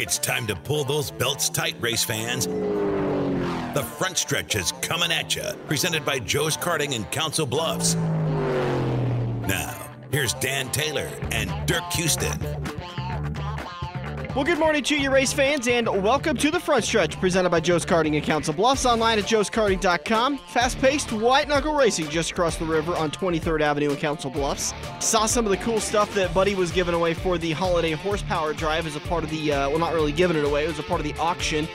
It's time to pull those belts tight, race fans. The front stretch is coming at you, presented by Joe's Karting in Council Bluffs. Now, here's Dan Taylor and Dirk Houston. Well, good morning to you, race fans, and welcome to the front stretch, presented by Joe's Karting in Council Bluffs, online at joeskarting.com. Fast-paced, white-knuckle racing just across the river on 23rd Avenue in Council Bluffs. Saw some of the cool stuff that Buddy was giving away for the holiday horsepower drive as a part of the, well, not really giving it away, it was a part of the auction.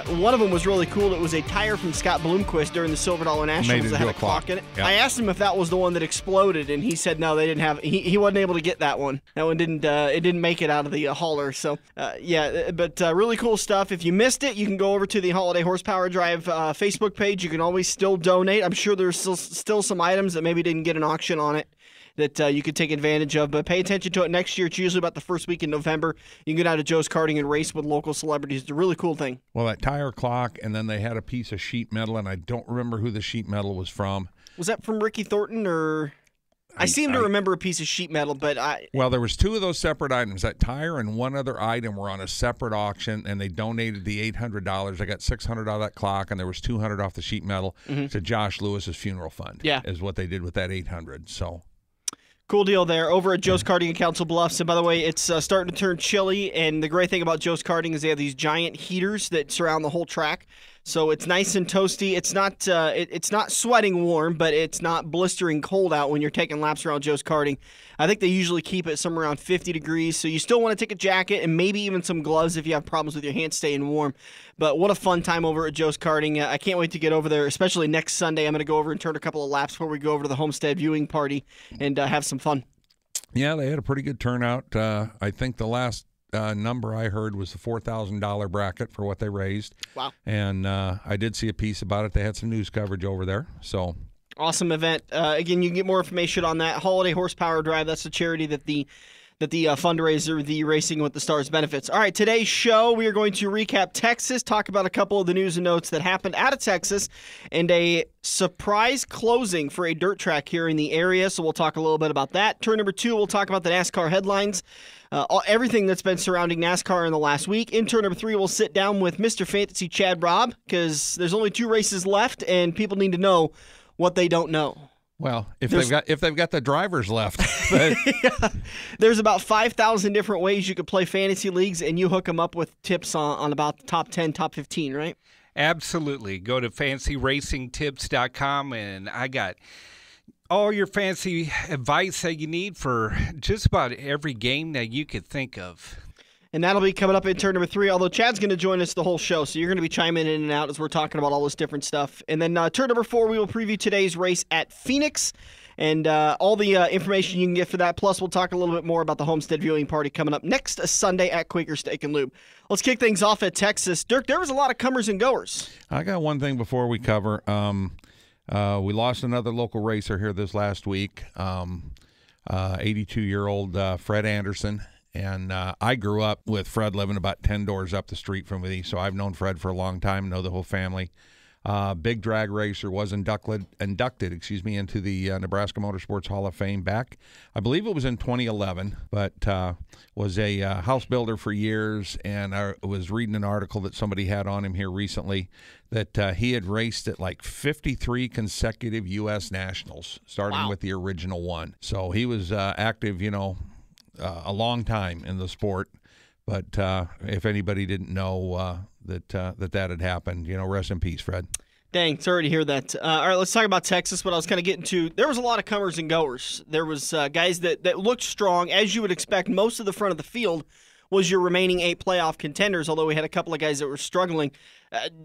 One of them was really cool. It was a tire from Scott Bloomquist during the Silver Dollar Nationals that had a clock in it. Yep. I asked him if that was the one that exploded, and he said no, they didn't have. He wasn't able to get that one. That one didn't. It didn't make it out of the hauler. So yeah, but really cool stuff. If you missed it, you can go over to the Holiday Horsepower Drive Facebook page. You can always still donate. I'm sure there's still some items that maybe didn't get an auction on it that you could take advantage of. But pay attention to it next year. It's usually about the first week in November. You can get out to Joe's Karting and race with local celebrities. It's a really cool thing. Well, that tire clock, and then they had a piece of sheet metal, and I don't remember who the sheet metal was from. Was that from Ricky Thornton, or... I seem to remember a piece of sheet metal, but Well, there was two of those separate items. That tire and one other item were on a separate auction, and they donated the $800. I got $600 out of that clock, and there was $200 off the sheet metal to Josh Lewis's funeral fund. Yeah. Is what they did with that $800, so... Cool deal there over at Joe's Karting in Council Bluffs. And by the way, it's starting to turn chilly, and the great thing about Joe's Karting is they have these giant heaters that surround the whole track. So it's nice and toasty. It's not sweating warm, but it's not blistering cold out when you're taking laps around Joe's Karting. I think they usually keep it somewhere around 50 degrees, so you still want to take a jacket and maybe even some gloves if you have problems with your hands staying warm. But what a fun time over at Joe's Karting. I can't wait to get over there, especially next Sunday. I'm going to go over and turn a couple of laps before we go over to the Homestead Viewing Party and have some fun. Yeah, they had a pretty good turnout. I think the last number I heard was the $4,000 bracket for what they raised. Wow. And I did see a piece about it. They had some news coverage over there. So awesome event. Again, you can get more information on that. Holiday Horsepower Drive, that's the charity that the fundraiser, the Racing with the Stars, benefits. All right, today's show, we are going to recap Texas, talk about a couple of the news and notes that happened out of Texas, and a surprise closing for a dirt track here in the area, so we'll talk a little bit about that. Turn number 2, we'll talk about the NASCAR headlines, everything that's been surrounding NASCAR in the last week. In turn number 3, we'll sit down with Mr. Fantasy Chad Robb, because there's only 2 races left, and people need to know what they don't know. Well, if they've got the drivers left. But... yeah. There's about 5,000 different ways you could play fantasy leagues, and you hook them up with tips on about the top 10, top 15, right? Absolutely. Go to fantasyracingtips.com, and I got all your fantasy advice that you need for just about every game that you could think of. And that'll be coming up in turn number 3, although Chad's going to join us the whole show, so you're going to be chiming in and out as we're talking about all this different stuff. And then turn number 4, we will preview today's race at Phoenix, and all the information you can get for that. Plus, we'll talk a little bit more about the Homestead Viewing Party coming up next Sunday at Quaker Steak and Lube. Let's kick things off at Texas. Dirk, there was a lot of comers and goers. I got one thing before we cover. We lost another local racer here this last week, 82-year-old Fred Anderson. And I grew up with Fred living about 10 doors up the street from me, so I've known Fred for a long time, know the whole family. Big drag racer, was inducted into the Nebraska Motorsports Hall of Fame back, I believe it was in 2011, but was a house builder for years, and I was reading an article that somebody had on him here recently that he had raced at like 53 consecutive U.S. Nationals, starting with the original one. So he was active, a long time in the sport, but if anybody didn't know that had happened, rest in peace, Fred. Dang, sorry to hear that. All right, let's talk about Texas. What I was kind of getting to, there was a lot of comers and goers. There was guys that looked strong, as you would expect. Most of the front of the field was your remaining 8 playoff contenders, although we had a couple of guys that were struggling.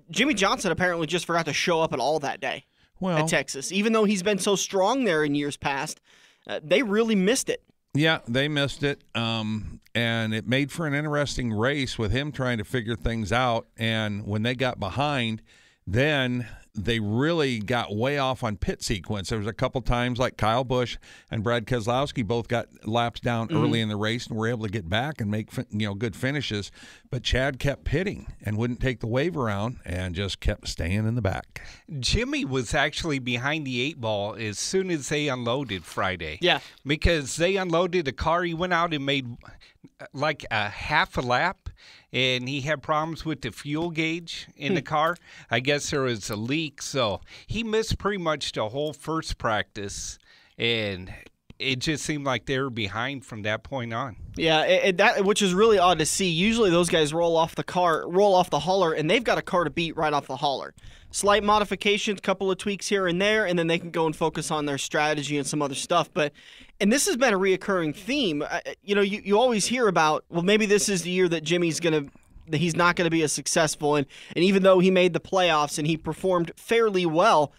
Jimmy Johnson apparently just forgot to show up at all that day at Texas. Even though he's been so strong there in years past, they really missed it. Yeah, they missed it, and it made for an interesting race with him trying to figure things out. And when they got behind, then they really got way off on pit sequence. There was a couple times like Kyle Busch and Brad Keselowski both got laps down early in the race and were able to get back and make good finishes. But Chad kept pitting and wouldn't take the wave around and just kept staying in the back. Jimmy was actually behind the 8 ball as soon as they unloaded Friday. Yeah. Because they unloaded the car. He went out and made like a half a lap, and he had problems with the fuel gauge in the car. I guess there was a leak, so he missed pretty much the whole first practice, and it just seemed like they were behind from that point on. Yeah, that which is really odd to see. Usually those guys roll off the hauler, and they've got a car to beat right off the hauler. Slight modifications, couple of tweaks here and there, and then they can go and focus on their strategy and some other stuff. And this has been a reoccurring theme. You always hear about, well, maybe this is the year that he's not going to be as successful. And even though he made the playoffs and he performed fairly well,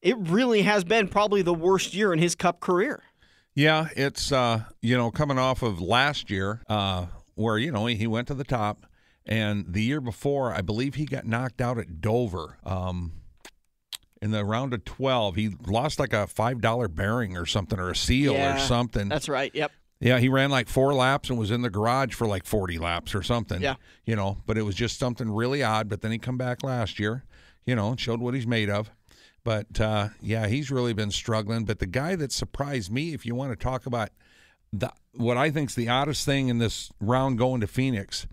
it really has been probably the worst year in his Cup career. Yeah, it's, coming off of last year where, he went to the top. And the year before, I believe he got knocked out at Dover in the round of 12. He lost like a $5 bearing or something, or a seal or something. That's right, yep. Yeah, he ran like 4 laps and was in the garage for like 40 laps or something. Yeah. But it was just something really odd. But then he come back last year, and showed what he's made of. But, he's really been struggling. But the guy that surprised me, if you want to talk about what I think's the oddest thing in this round going to Phoenix,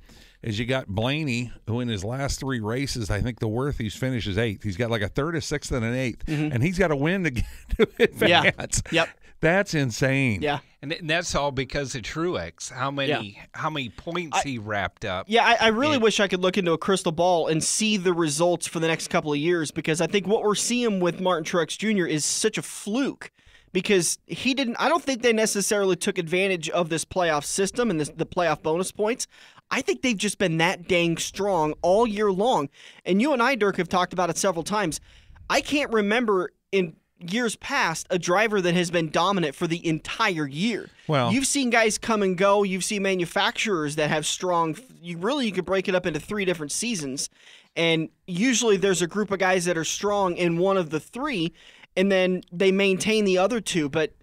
is you got Blaney, who in his last 3 races, I think the worst he's finished is 8th. He's got like a 3rd, a 6th, and an 8th. And he's got to win to get to advance. Yeah. Yep. That's insane. Yeah. And that's all because of Truex. How many points he wrapped up. Yeah, I really wish I could look into a crystal ball and see the results for the next couple of years, because I think what we're seeing with Martin Truex Jr. is such a fluke. Because I don't think they necessarily took advantage of this playoff system and the playoff bonus points. I think they've just been that dang strong all year long. And you and I, Dirk, have talked about it several times. I can't remember in years past a driver that has been dominant for the entire year. Well, you've seen guys come and go. You've seen manufacturers that have strong. You could break it up into 3 different seasons. And usually there's a group of guys that are strong in one of the 3, and then they maintain the other 2. But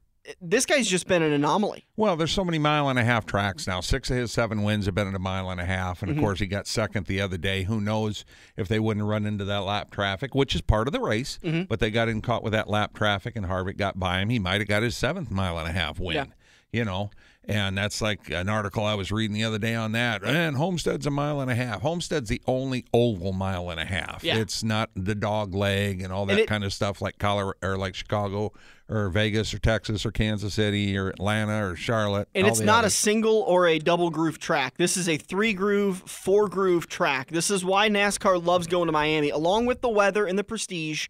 this guy's just been an anomaly. Well, there's so many 1.5 mile tracks now. 6 of his 7 wins have been at 1.5 miles. And, of course, he got second the other day. Who knows if they wouldn't run into that lap traffic, which is part of the race. But they got caught with that lap traffic, and Harvick got by him. He might have got his 7th 1.5 mile win, And that's like an article I was reading the other day on that. And Homestead's 1.5 miles. Homestead's the only oval 1.5 miles. Yeah. It's not the dog leg and all that kind of stuff like Colorado or like Chicago or Vegas or Texas or Kansas City or Atlanta or Charlotte. And it's not a single or a double groove track. This is a 3-groove, 4-groove track. This is why NASCAR loves going to Miami. Along with the weather and the prestige,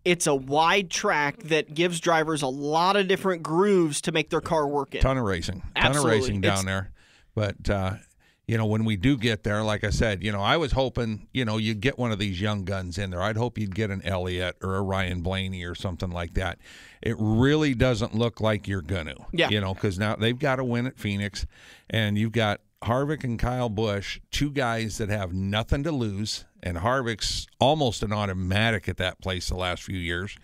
it's a wide track that gives drivers a lot of different grooves to make their car work in. Ton of racing. Absolutely. Ton of racing down there. But, when we do get there, like I said, I was hoping, you'd get one of these young guns in there. I'd hope you'd get an Elliott or a Ryan Blaney or something like that. It really doesn't look like you're going to. Yeah. Because now they've got to win at Phoenix, and you've got Harvick and Kyle Busch, 2 guys that have nothing to lose, and Harvick's almost an automatic at that place the last few years.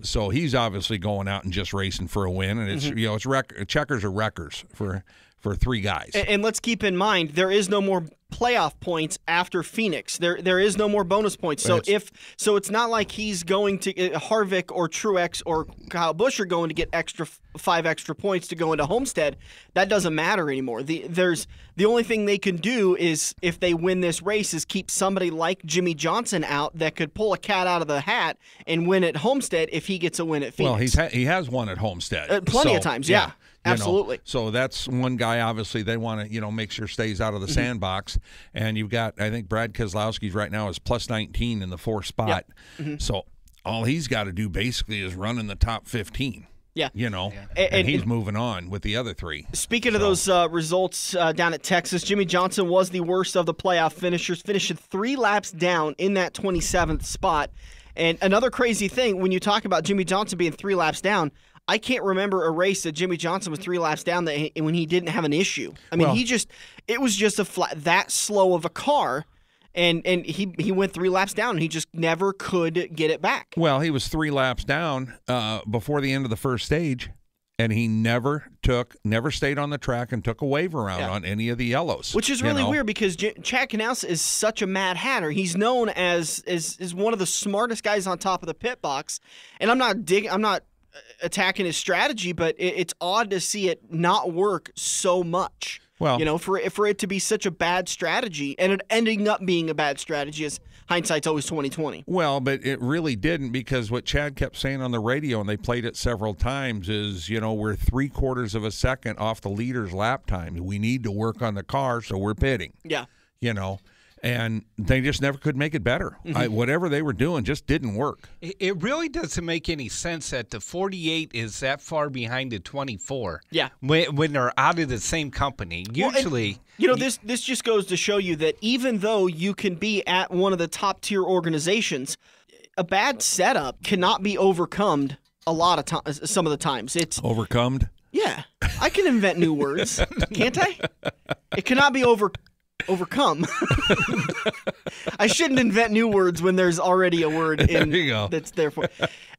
So he's obviously going out and just racing for a win, and it's it's checkers or wreckers for 3 guys. And let's keep in mind, there is no more playoff points after Phoenix. There is no more bonus points. So it's not like he's going to Harvick or Truex or Kyle Busch are going to get 5 extra points to go into Homestead. That doesn't matter anymore. The only thing they can do is, if they win this race, is keep somebody like Jimmy Johnson out that could pull a cat out of the hat and win at Homestead if he gets a win at Phoenix. Well, he has won at Homestead plenty of times. Yeah. Absolutely. So that's one guy, obviously, they want to, make sure stays out of the sandbox. And you've got, I think Brad Keselowski's right now is plus 19 in the 4th spot. Yep. So all he's got to do basically is run in the top 15. Yeah. And he's moving on with the other 3. Speaking of those results down at Texas, Jimmy Johnson was the worst of the playoff finishers, finishing 3 laps down in that 27th spot. And another crazy thing, when you talk about Jimmy Johnson being 3 laps down, I can't remember a race that Jimmy Johnson was 3 laps down when he didn't have an issue. I mean, it was just that slow of a car. And he went 3 laps down, and he just never could get it back. Well, he was 3 laps down before the end of the first stage, and he never stayed on the track and took a wave around on any of the yellows. Which is really weird because Chad Knaus is such a mad hatter. He's known as one of the smartest guys on top of the pit box. And I'm not attacking his strategy, but it's odd to see it not work so much. Well, for it to be such a bad strategy and it ending up being a bad strategy, as hindsight's always 20/20. Well, but it really didn't, because what Chad kept saying on the radio, and they played it several times, is, we're 3/4 of a second off the leader's lap time. We need to work on the car, so we're pitting. Yeah. And they just never could make it better. Whatever they were doing just didn't work. It really doesn't make any sense that the 48 is that far behind the 24. Yeah. When they're out of the same company. Usually. This just goes to show you that even though you can be at one of the top tier organizations, a bad setup cannot be overcome a lot of times. Some of the times it's overcome. Yeah, I can invent new words, can't I? It cannot be overcome. I shouldn't invent new words when there's already a word in there you go. That's there for.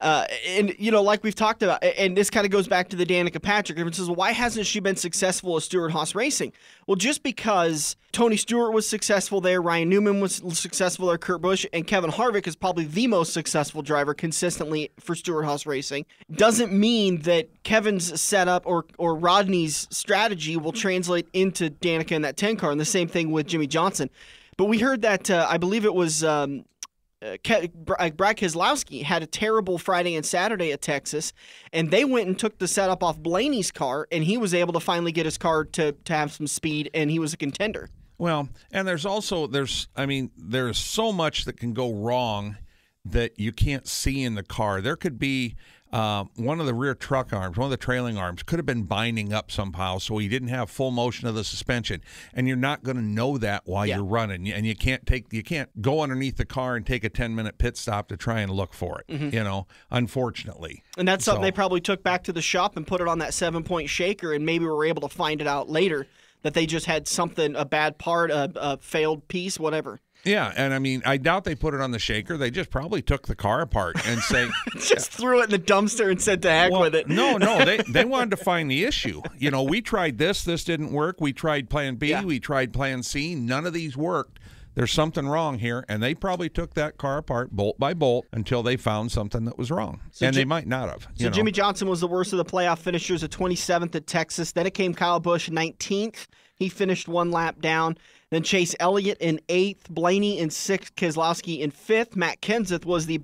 And like we've talked about, and this kind of goes back to the Danica Patrick. Everyone says, well, why hasn't she been successful at Stewart-Haas Racing? Well, just because Tony Stewart was successful there, Ryan Newman was successful there, Kurt Busch, and Kevin Harvick is probably the most successful driver consistently for Stewart-Haas Racing, doesn't mean that Kevin's setup or Rodney's strategy will translate into Danica in that 10 car, and the same thing with Jimmy Johnson. But we heard that, I believe it was Brad Keselowski had a terrible Friday and Saturday at Texas, and they went and took the setup off Blaney's car, and he was able to finally get his car to have some speed, and he was a contender. Well, and there's so much that can go wrong that you can't see in the car. There could be one of the rear truck arms, one of the trailing arms, could have been binding up somehow, so he didn't have full motion of the suspension. And you're not going to know that while you're running, and you can't go underneath the car and take a 10-minute pit stop to try and look for it. Unfortunately. And that's something they probably took back to the shop and put it on that 7-point shaker, and maybe were able to find it out later that they just had something, a bad part, a failed piece, whatever. Yeah, and I doubt they put it on the shaker. They just probably took the car apart and just threw it in the dumpster and said to heck with it. No, they wanted to find the issue. We tried this didn't work. We tried plan B, we tried plan C. None of these worked. There's something wrong here, and they probably took that car apart bolt by bolt until they found something that was wrong. And they might not have. So Jimmy Johnson was the worst of the playoff finishers at 27th at Texas. Then it came Kyle Busch, 19th. He finished 1 lap down. Then Chase Elliott in 8th, Blaney in 6th, Keselowski in 5th. Matt Kenseth was the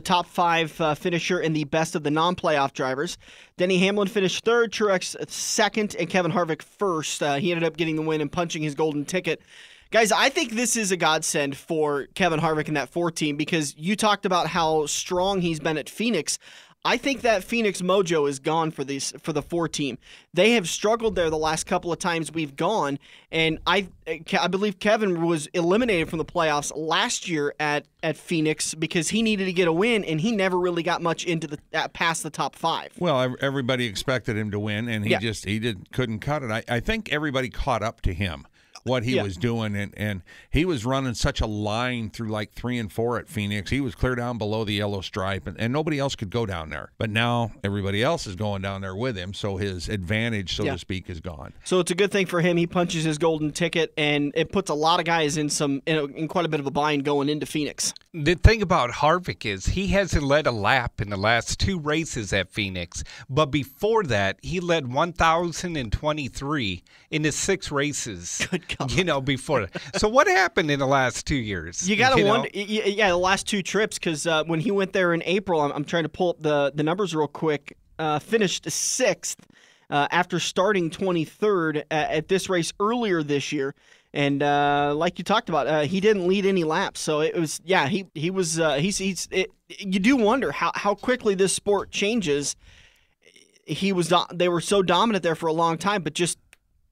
top 5 finisher and the best of the non-playoff drivers. Denny Hamlin finished 3rd, Truex 2nd, and Kevin Harvick 1st. He ended up getting the win and punching his golden ticket. Guys, I think this is a godsend for Kevin Harvick and that 4 team, because you talked about how strong he's been at Phoenix. I think that Phoenix mojo is gone for the 4 team. They have struggled there the last couple of times we've gone, and I believe Kevin was eliminated from the playoffs last year at Phoenix because he needed to get a win, and he never really got much into past the top 5. Well, everybody expected him to win, and he couldn't cut it. I think everybody caught up to him. What he was doing, and he was running such a line through like 3 and 4 at Phoenix. He was clear down below the yellow stripe, and nobody else could go down there. But now everybody else is going down there with him, so his advantage, so to speak, is gone. So it's a good thing for him. He punches his golden ticket, and it puts a lot of guys in quite a bit of a bind going into Phoenix. The thing about Harvick is he hasn't led a lap in the last 2 races at Phoenix, but before that, he led 1,023 in the 6 races. Good God. Before that. So what happened in the last 2 years? You got to wonder. Yeah, the last 2 trips, because when he went there in April, I'm trying to pull up the numbers real quick. Finished 6th after starting 23rd at this race earlier this year, and like you talked about, he didn't lead any laps. So it was you do wonder how quickly this sport changes. They were so dominant there for a long time, but just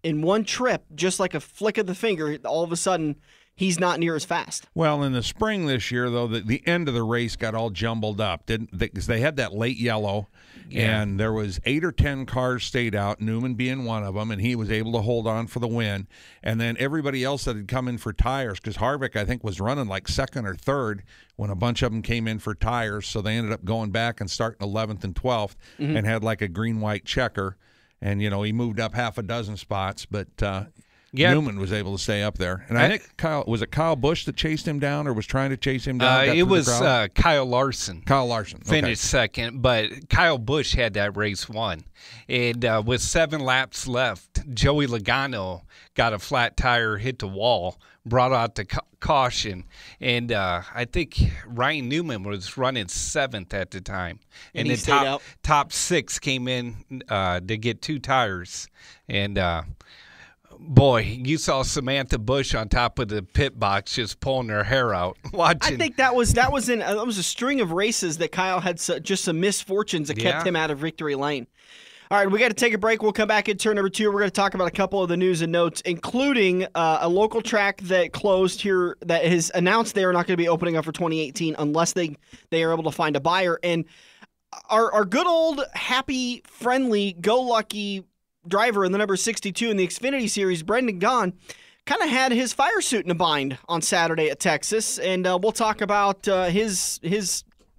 in one trip, just like a flick of the finger, all of a sudden he's not near as fast. Well, in the spring this year, though, the end of the race got all jumbled up, didn't they? Because they had that late yellow, and there was 8 or 10 cars stayed out, Newman being one of them, and he was able to hold on for the win. And then everybody else that had come in for tires, because Harvick, I think, was running like second or third when a bunch of them came in for tires, so they ended up going back and starting 11th and 12th and had like a green-white checker. And, you know, he moved up half a dozen spots, but Newman was able to stay up there. And I think Kyle Busch that chased him down or was trying to chase him down? It was Kyle Larson. Kyle Larson. Finished second, but Kyle Busch had that race won. And with 7 laps left, Joey Logano got a flat tire, hit the wall, brought out the caution. And I think Ryan Newman was running 7th at the time. And the top 6 came in to get 2 tires. And boy, you saw Samantha Bush on top of the pit box just pulling her hair out. Watching. I think that was a string of races that Kyle had just some misfortunes that kept him out of victory lane. All right, we got to take a break. We'll come back in turn number 2. We're going to talk about a couple of the news and notes, including a local track that closed here that has announced they are not going to be opening up for 2018 unless they are able to find a buyer. And our good old happy, friendly, go-lucky driver in the number 62 in the Xfinity Series, Brendan Gaughan, kind of had his fire suit in a bind on Saturday at Texas, and we'll talk about his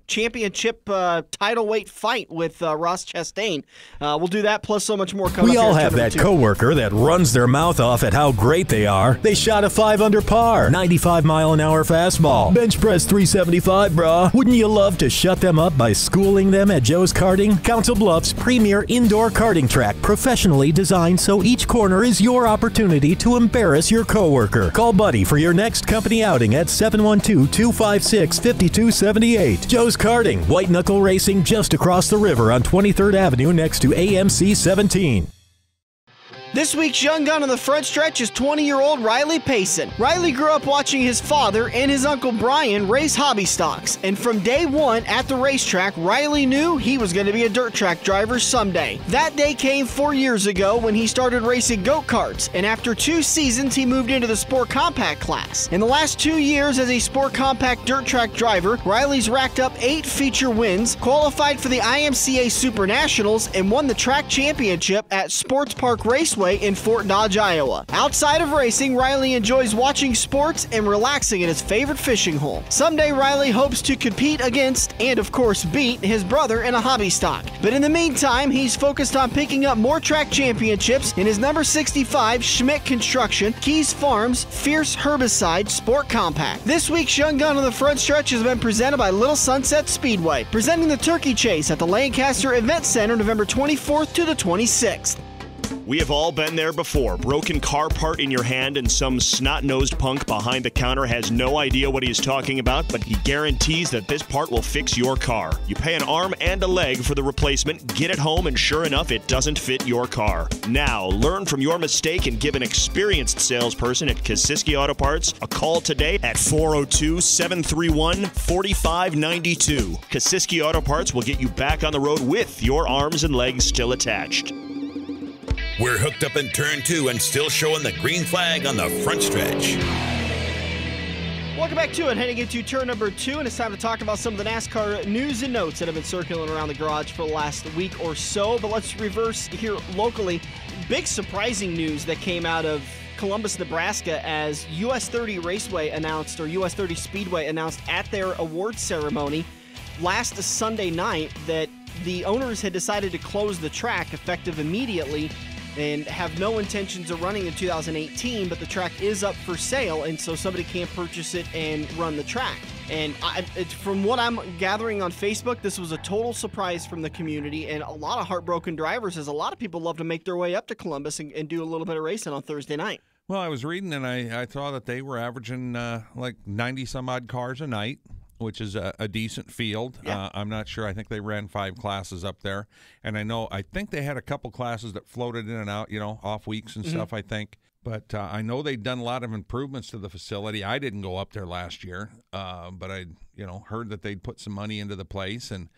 championship title weight fight with Ross Chastain. We'll do that plus so much more coming up. We all have that coworker that runs their mouth off at how great they are. They shot a 5 under par, 95-mile-an-hour fastball, bench press 375, brah. Wouldn't you love to shut them up by schooling them at Joe's Karting? Council Bluffs' premier indoor karting track, professionally designed so each corner is your opportunity to embarrass your coworker. Call Buddy for your next company outing at 712-256-5278. Joe's Karting, white knuckle racing just across the river on 23rd Avenue next to AMC 17. This week's young gun on the front stretch is 20-year-old Riley Payson. Riley grew up watching his father and his uncle Brian race hobby stocks, and from day one at the racetrack, Riley knew he was going to be a dirt track driver someday. That day came 4 years ago when he started racing go-karts, and after 2 seasons, he moved into the Sport Compact class. In the last 2 years as a Sport Compact dirt track driver, Riley's racked up 8 feature wins, qualified for the IMCA Super Nationals, and won the track championship at Sports Park Raceway in Fort Dodge, Iowa. Outside of racing, Riley enjoys watching sports and relaxing at his favorite fishing hole. Someday, Riley hopes to compete against, and of course beat, his brother in a hobby stock. But in the meantime, he's focused on picking up more track championships in his number 65 Schmidt Construction, Keys Farms, Fierce Herbicide Sport Compact. This week's Young Gun on the front stretch has been presented by Little Sunset Speedway, presenting the Turkey Chase at the Lancaster Event Center November 24th to the 26th. We have all been there before. Broken car part in your hand and some snot-nosed punk behind the counter has no idea what he is talking about, but he guarantees that this part will fix your car. You pay an arm and a leg for the replacement, get it home, and sure enough, it doesn't fit your car. Now, learn from your mistake and give an experienced salesperson at Kosiski Auto Parts a call today at 402-731-4592. Kosiski Auto Parts will get you back on the road with your arms and legs still attached. We're hooked up in turn 2 and still showing the green flag on the front stretch. Welcome back to it, heading into turn number 2, and it's time to talk about some of the NASCAR news and notes that have been circulating around the garage for the last week or so. But let's reverse here locally. Big surprising news that came out of Columbus, Nebraska, as US 30 Raceway announced, or US 30 Speedway announced at their awards ceremony last Sunday night that the owners had decided to close the track effective immediately and have no intentions of running in 2018, but the track is up for sale, and so somebody can purchase it and run the track. And from what I'm gathering on Facebook, this was a total surprise from the community, and a lot of heartbroken drivers, as a lot of people love to make their way up to Columbus and do a little bit of racing on Thursday night. Well, I was reading, and I saw that they were averaging like 90-some-odd cars a night, which is a decent field. Yeah. I'm not sure. I think they ran 5 classes up there. And I think they had a couple classes that floated in and out, off weeks and stuff, I think. But I know they'd done a lot of improvements to the facility. I didn't go up there last year, but I heard that they'd put some money into the place. And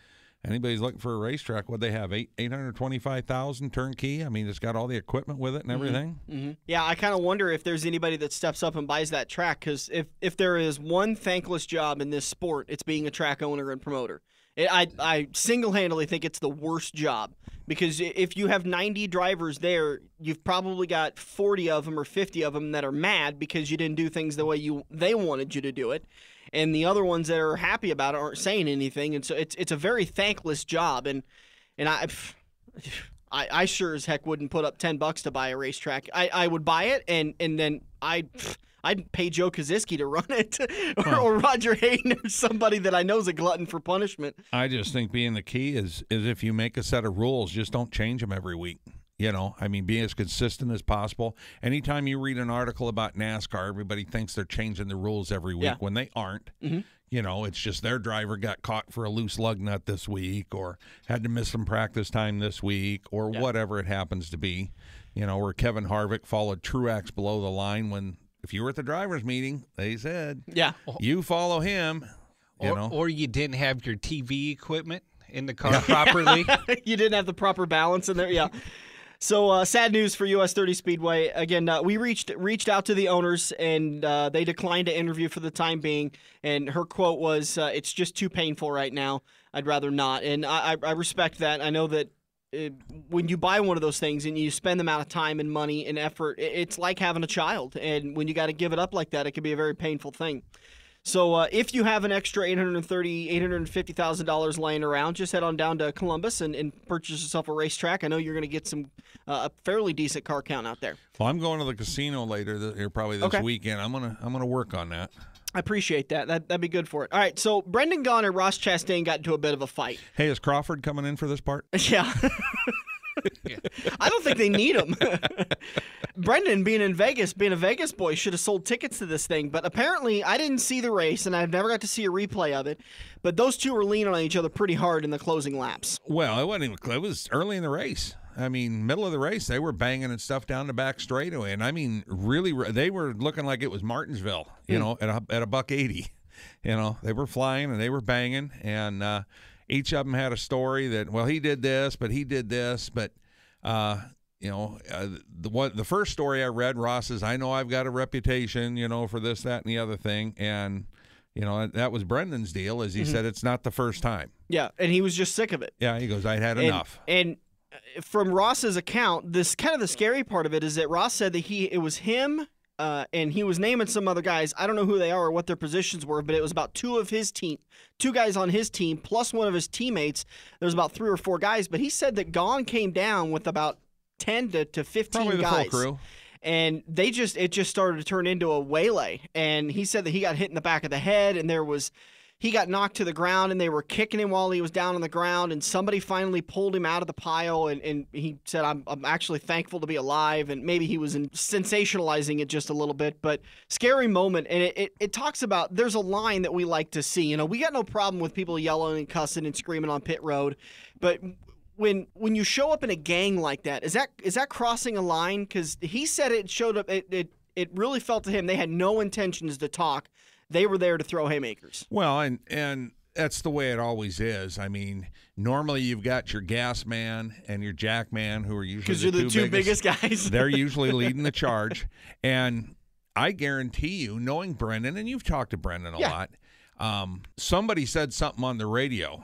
anybody's looking for a racetrack, what they have, 825,000 turnkey. I mean, it's got all the equipment with it and everything. Mm-hmm. Yeah, I kind of wonder if there's anybody that steps up and buys that track, because if there is one thankless job in this sport, it's being a track owner and promoter. I single-handedly think it's the worst job, because if you have 90 drivers there, you've probably got 40 of them or 50 of them that are mad because you didn't do things the way they wanted you to do it, and the other ones that are happy about it aren't saying anything, and so it's a very thankless job, and I sure as heck wouldn't put up $10 to buy a racetrack. I would buy it, and then I'd pay Joe Koziski to run it, or Roger Hayden, or somebody that I know is a glutton for punishment. I just think being the key is if you make a set of rules, just don't change them every week. I mean, be as consistent as possible. Anytime you read an article about NASCAR, everybody thinks they're changing the rules every week when they aren't. Mm-hmm. It's just their driver got caught for a loose lug nut this week, or had to miss some practice time this week, or whatever it happens to be. Where Kevin Harvick followed Truex below the line when, if you were at the drivers' meeting, they said, you follow him. Or you didn't have your TV equipment in the car properly. You didn't have the proper balance in there. Yeah. So sad news for US 30 Speedway. Again, we reached out to the owners, and they declined to interview for the time being. And her quote was, "It's just too painful right now. I'd rather not." And I respect that. I know that when you buy one of those things and you spend the amount of time and money and effort, it's like having a child. And when you got to give it up like that, it can be a very painful thing. So if you have an extra $850,000 laying around, just head on down to Columbus and purchase yourself a racetrack. I know you're going to get some a fairly decent car count out there. Well, I'm going to the casino later, probably this weekend. I'm gonna work on that. I appreciate that. That'd be good for it. All right, so Brendan Gaughan and Ross Chastain got into a bit of a fight. Hey, is Crawford coming in for this part? Yeah. I don't think they need him. Brendan, being a Vegas boy, should have sold tickets to this thing. But apparently, I didn't see the race, and I've never got to see a replay of it. But those two were leaning on each other pretty hard in the closing laps. Well, it was early in the race. I mean, middle of the race, they were banging and stuff down the back straightaway. And I mean, really, they were looking like it was Martinsville, at a $180. They were flying and they were banging. And each of them had a story that, well, he did this, but he did this. But, the first story I read, Ross says, I know I've got a reputation, for this, that, and the other thing. And, that was Brendan's deal, as he said, it's not the first time. Yeah, and he was just sick of it. Yeah, he goes, I'd had enough. And from Ross's account, this kind of the scary part of it is that Ross said that it was him, and he was naming some other guys. I don't know who they are or what their positions were, but it was about two guys on his team, plus one of his teammates. There was about 3 or 4 guys, but he said that Gaughan came down with about 10 to 15 Probably guys. The full crew. And it just started to turn into a waylay. And he said that he got hit in the back of the head, and he got knocked to the ground, and they were kicking him while he was down on the ground, and somebody finally pulled him out of the pile, and he said, I'm actually thankful to be alive, and maybe he was sensationalizing it just a little bit, but scary moment, and it talks about, there's a line that we like to see. We got no problem with people yelling and cussing and screaming on pit road, but when you show up in a gang like that, is that crossing a line? Because he said it showed up, it really felt to him they had no intentions to talk. They were there to throw haymakers. Well, and that's the way it always is. I mean, normally you've got your gas man and your jack man, who are usually the two biggest guys. They're usually leading the charge. And I guarantee you, knowing Brendan, and you've talked to Brendan a lot, somebody said something on the radio,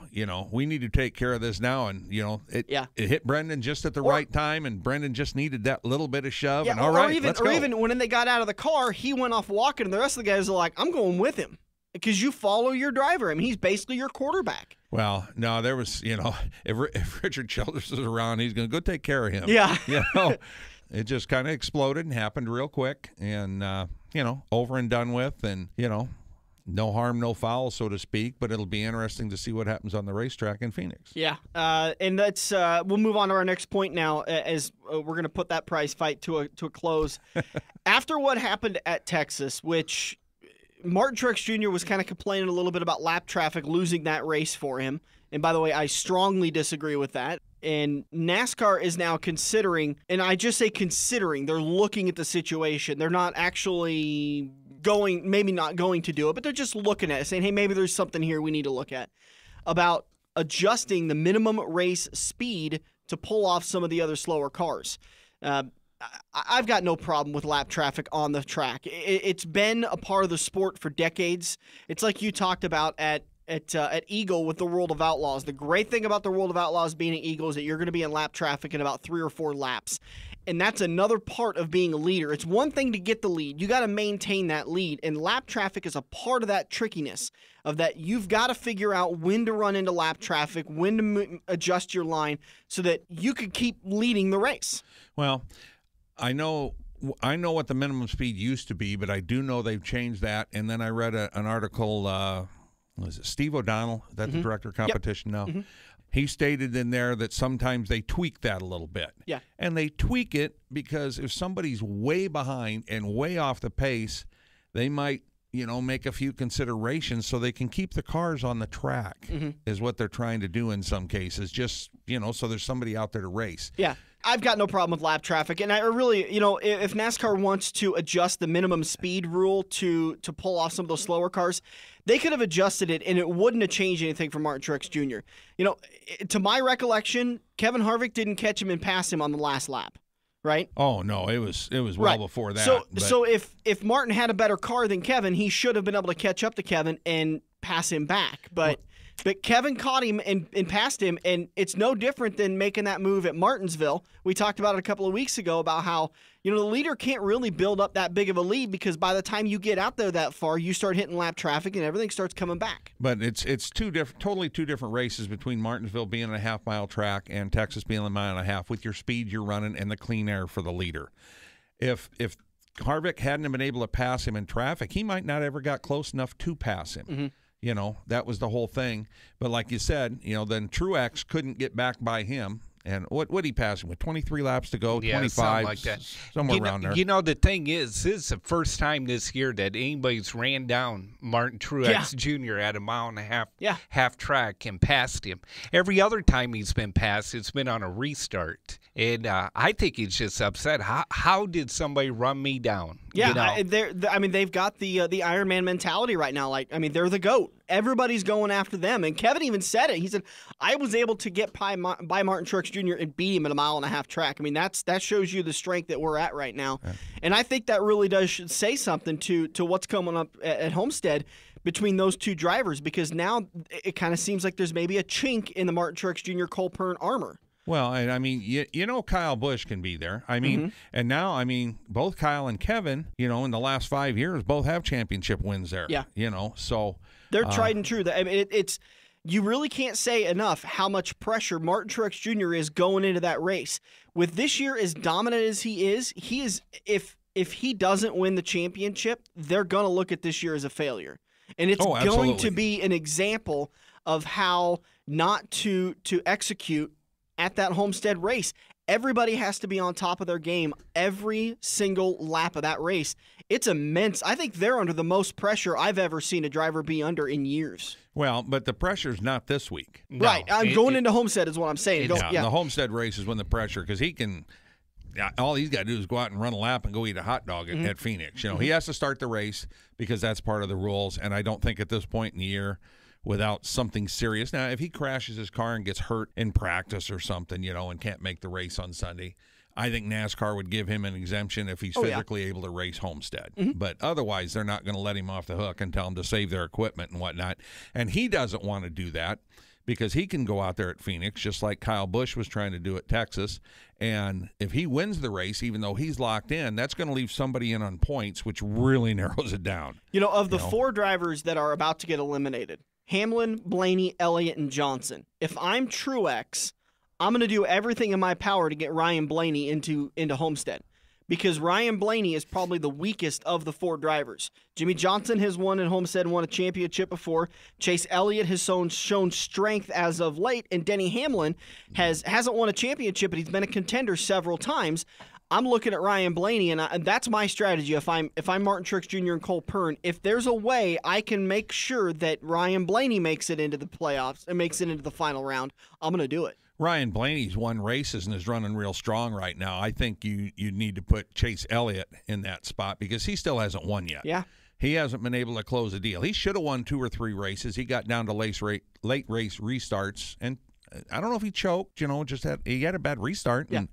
we need to take care of this now. And, it hit Brendan just at the right time, and Brendan just needed that little bit of shove. Yeah, and all right, let's go. Even when they got out of the car, he went off walking, and the rest of the guys are like, I'm going with him because you follow your driver. I mean, he's basically your quarterback. Well, no, there was, if Richard Childress is around, he's going to go take care of him. Yeah. It just kind of exploded and happened real quick and, over and done with, and, no harm, no foul, so to speak, but it'll be interesting to see what happens on the racetrack in Phoenix. Yeah, and that's we'll move on to our next point now, as we're going to put that prize fight to a close. After what happened at Texas, which Martin Truex Jr. was kind of complaining a little bit about lap traffic losing that race for him, and by the way, I strongly disagree with that. And NASCAR is now considering, and I just say considering, they're looking at the situation. They're not actually maybe not going to do it, but they're just looking at it, saying, hey, maybe there's something here we need to look at, about adjusting the minimum race speed to pull off some of the other slower cars. I've got no problem with lap traffic on the track. It's been a part of the sport for decades. It's like you talked about at Eagle with the World of Outlaws. The great thing about the World of Outlaws being at Eagle is that you're going to be in lap traffic in about 3 or 4 laps. And that's another part of being a leader. It's one thing to get the lead. You got to maintain that lead. And lap traffic is a part of that trickiness of that you've got to figure out when to run into lap traffic, when to adjust your line so that you can keep leading the race. Well, I know what the minimum speed used to be, but I do know they've changed that. And then I read an article, was it Steve O'Donnell? Is that the director of competition now? Mm-hmm. He stated in there that sometimes they tweak that a little bit. Yeah. And they tweak it because if somebody's way behind and way off the pace, they might, make a few considerations so they can keep the cars on the track is what they're trying to do in some cases, just, so there's somebody out there to race. Yeah. I've got no problem with lap traffic, and I really, if NASCAR wants to adjust the minimum speed rule to pull off some of those slower cars, they could have adjusted it, and it wouldn't have changed anything for Martin Truex Jr. To my recollection, Kevin Harvick didn't catch him and pass him on the last lap, right? Oh no, it was well before that. So if Martin had a better car than Kevin, he should have been able to catch up to Kevin and pass him back, but Kevin caught him and passed him, and it's no different than making that move at Martinsville. We talked about it a couple of weeks ago about how, the leader can't really build up that big of a lead because by the time you get out there that far, you start hitting lap traffic and everything starts coming back. But it's totally two different races between Martinsville being a half-mile track and Texas being a mile and a half with your speed you're running and the clean air for the leader. If Harvick hadn't been able to pass him in traffic, he might not ever got close enough to pass him. Mm-hmm. That was the whole thing. But like you said, then Truex couldn't get back by him. And what he passed him with 23 laps to go, 25, something like that. Somewhere around there. The thing is, this is the first time this year that anybody's ran down Martin Truex Jr. at a mile and a half half track and passed him. Every other time he's been passed, it's been on a restart. And I think he's just upset. How did somebody run me down? Yeah, they've got the Iron Man mentality right now. They're the GOAT. Everybody's going after them. And Kevin even said it. He said, I was able to get by Martin Truex Jr. and beat him at a mile and a half track. That shows you the strength that we're at right now. Yeah. And I think that really does say something to what's coming up at Homestead between those two drivers, because now it kind of seems like there's maybe a chink in the Martin Truex Jr. Cole Pearn armor. Well, and Kyle Busch can be there. And now, both Kyle and Kevin, in the last 5 years, both have championship wins there. Yeah. So they're tried and true. It's you really can't say enough how much pressure Martin Truex Jr. is going into that race. With this year as dominant as he is if he doesn't win the championship, they're going to look at this year as a failure. And it's going to be an example of how not to execute at that Homestead race. Everybody has to be on top of their game every single lap of that race. It's immense. I think they're under the most pressure I've ever seen a driver be under in years. Well, but the pressure's not this week. No, right. I'm going into Homestead is what I'm saying. The Homestead race is when the pressure, because he can – all he's got to do is go out and run a lap and go eat a hot dog at Phoenix. He has to start the race because that's part of the rules, and I don't think at this point in the year – without something serious. Now, if he crashes his car and gets hurt in practice or something, and can't make the race on Sunday, I think NASCAR would give him an exemption if he's physically able to race Homestead. Mm-hmm. But otherwise, they're not going to let him off the hook and tell him to save their equipment and whatnot. And he doesn't want to do that because he can go out there at Phoenix just like Kyle Busch was trying to do at Texas. And if he wins the race, even though he's locked in, that's going to leave somebody in on points, which really narrows it down. Of the 4 drivers that are about to get eliminated, Hamlin, Blaney, Elliott, and Johnson. If I'm Truex, I'm going to do everything in my power to get Ryan Blaney into Homestead, because Ryan Blaney is probably the weakest of the 4 drivers. Jimmy Johnson has won at Homestead and won a championship before. Chase Elliott has shown strength as of late, and Denny Hamlin hasn't won a championship, but he's been a contender several times. I'm looking at Ryan Blaney, and that's my strategy. If I'm Martin Truex Jr. and Cole Pearn, if there's a way I can make sure that Ryan Blaney makes it into the playoffs and makes it into the final round, I'm going to do it. Ryan Blaney's won races and is running real strong right now. I think you need to put Chase Elliott in that spot because he still hasn't won yet. Yeah. he hasn't been able to close a deal. He should have won 2 or 3 races. He got down to late race restarts, and I don't know if he choked. He had a bad restart, and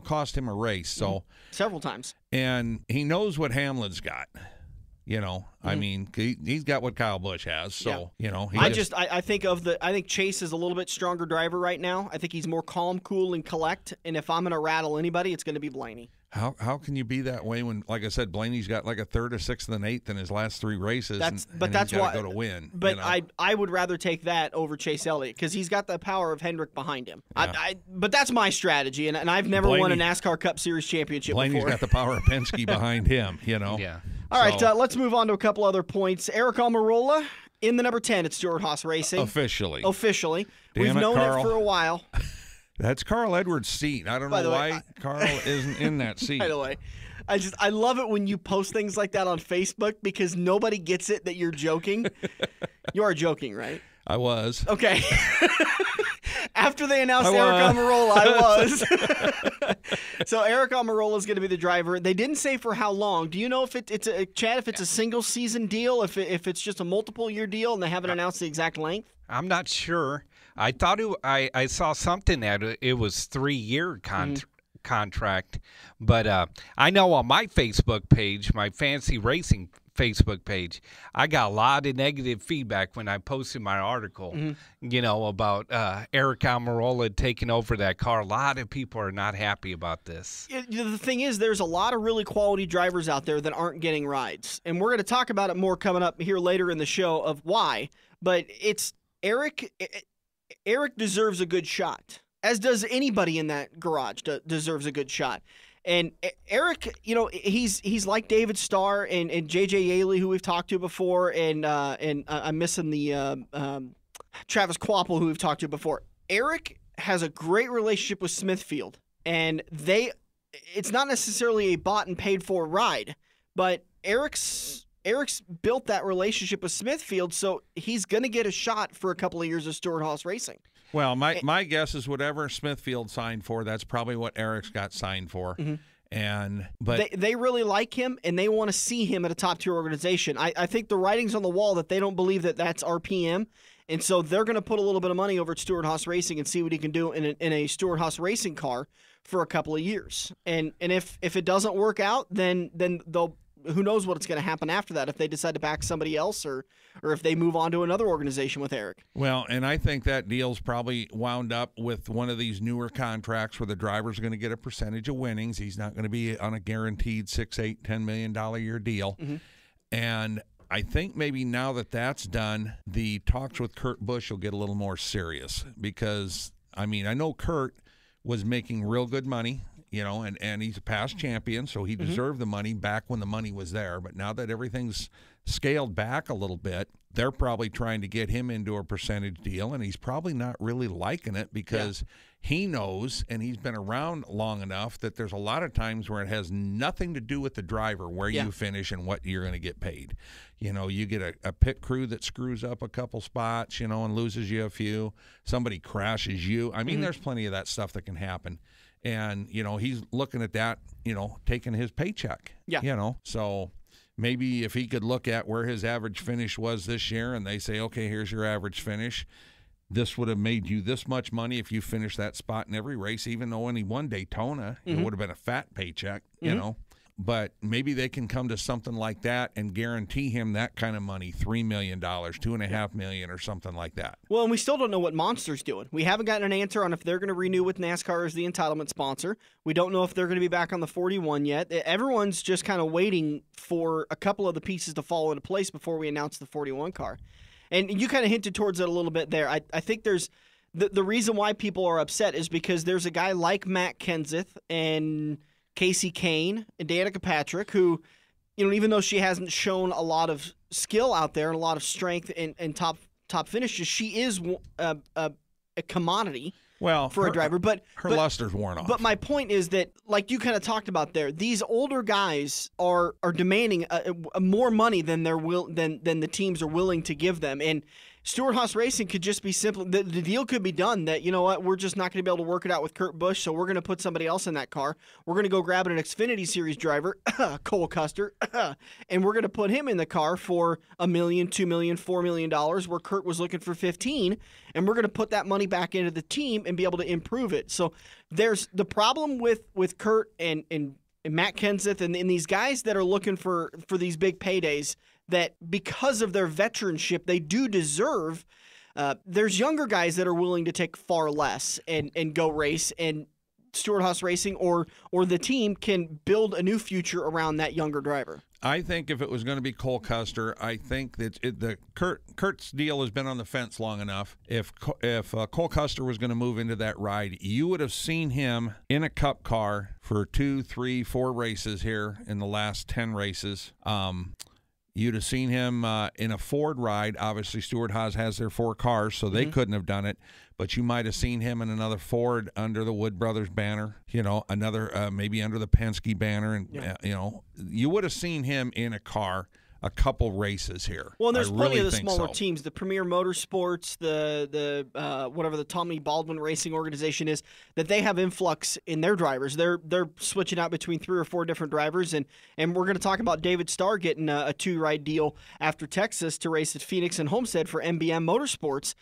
cost him a race. So several times, and he knows what Hamlin's got. I mean, he's got what Kyle Busch has. So I think Chase is a little bit stronger driver right now. I think he's more calm, cool, and collect. And if I'm going to rattle anybody, it's going to be Blaney. How can you be that way when, like I said, Blaney's got like a 3rd, a 6th, and an 8th in his last 3 races? That's he's why go to win. But I would rather take that over Chase Elliott because he's got the power of Hendrick behind him. Yeah. But that's my strategy, and I've never won a NASCAR Cup Series championship Blaney's before. got the power of Penske behind him. Yeah. All right, let's move on to a couple other points. Eric Almirola in the number 10 at Stewart-Haas Racing. Officially. We've known it for a while. That's Carl Edwards' seat. I don't know why Carl isn't in that seat. By the way, I love it when you post things like that on Facebook because nobody gets it that you're joking. You are joking, right? I was. Okay. After they announced Eric Almirola, I was. So Eric Almirola is going to be the driver. They didn't say for how long. Do you know if it's a single season deal, if it's just a multiple year deal, and they haven't announced the exact length? I'm not sure. I thought I saw something that it was 3-year contract, but I know on my Facebook page, my Fancy Racing Facebook page, I got a lot of negative feedback when I posted my article, about Eric Almirola taking over that car. A lot of people are not happy about this. The thing is, there's a lot of really quality drivers out there that aren't getting rides, and we're going to talk about it more coming up here later in the show of why, but it's Eric deserves a good shot, as does anybody in that garage deserves a good shot. And Eric, he's like David Starr and J.J. Yaley, who we've talked to before, and I'm missing the Travis Kvapil, who we've talked to before. Eric has a great relationship with Smithfield, and it's not necessarily a bought and paid for ride, but Eric's built that relationship with Smithfield, so he's going to get a shot for a couple of years of Stewart-Haas Racing. Well, my guess is whatever Smithfield signed for, that's probably what Eric's got signed for. But they really like him, and they want to see him at a top-tier organization. I think the writing's on the wall that they don't believe that that's RPM, and so they're going to put a little bit of money over at Stewart-Haas Racing and see what he can do in a Stewart-Haas Racing car for a couple of years. And if it doesn't work out, then they'll. Who knows what's going to happen after that if they decide to back somebody else or if they move on to another organization with Eric. Well, and I think that deal's probably wound up with one of these newer contracts where the driver's going to get a percentage of winnings. He's not going to be on a guaranteed $6, $8, $10 million a year deal. And I think maybe now that that's done, the talks with Kurt Busch will get a little more serious because, I know Kurt was making real good money. And he's a past champion, so he deserved the money back when the money was there. But now that everything's scaled back a little bit, they're probably trying to get him into a percentage deal, and he's probably not really liking it because he knows, and he's been around long enough, that there's a lot of times where it has nothing to do with the driver, where you finish and what you're going to get paid. You get a pit crew that screws up a couple spots, and loses you a few. Somebody crashes you. There's plenty of that stuff that can happen. And, he's looking at that, taking his paycheck. So maybe if he could look at where his average finish was this year and they say, okay, here's your average finish. This would have made you this much money if you finished that spot in every race, even though when he won Daytona, it would have been a fat paycheck, But maybe they can come to something like that and guarantee him that kind of money, $3 million, $2.5 million, or something like that. Well, and we still don't know what Monster's doing. We haven't gotten an answer on if they're going to renew with NASCAR as the entitlement sponsor. We don't know if they're going to be back on the 41 yet. Everyone's just kind of waiting for a couple of the pieces to fall into place before we announce the 41 car. And you kind of hinted towards it a little bit there. I think there's the reason why people are upset is because there's a guy like Matt Kenseth and Casey Kane and Danica Patrick, who, even though she hasn't shown a lot of skill out there and a lot of strength and top finishes, she is a commodity for a driver. But her luster's worn off. But my point is that, like you kind of talked about there, these older guys are demanding more money than the teams are willing to give them. And Stewart-Haas Racing could just be simple. The deal could be done that, you know what, we're just not going to be able to work it out with Kurt Busch, so we're going to put somebody else in that car. We're going to go grab an Xfinity Series driver, Cole Custer, and we're going to put him in the car for $1 million, $2 million, $4 million, where Kurt was looking for 15, and we're going to put that money back into the team and be able to improve it. So there's the problem with Kurt and Matt Kenseth and these guys that are looking for these big paydays, that because of their veteranship, they do deserve. There's younger guys that are willing to take far less and go race, and Stewart-Haas Racing or the team can build a new future around that younger driver. I think if it was going to be Cole Custer, I think that Kurt's deal has been on the fence long enough. If Cole Custer was going to move into that ride, you would have seen him in a Cup car for 2, 3, 4 races here in the last 10 races. You'd have seen him in a Ford ride. Obviously, Stewart-Haas has their 4 cars, so they couldn't have done it. But you might have seen him in another Ford under the Wood Brothers banner, another maybe under the Penske banner. And, you would have seen him in a car a couple races here. Well, and there's plenty of the smaller teams, the Premier Motorsports, the whatever the Tommy Baldwin Racing organization is, that they have influx in their drivers. They're switching out between 3 or 4 different drivers, and we're going to talk about David Starr getting a 2-ride deal after Texas to race at Phoenix and Homestead for MBM Motorsports.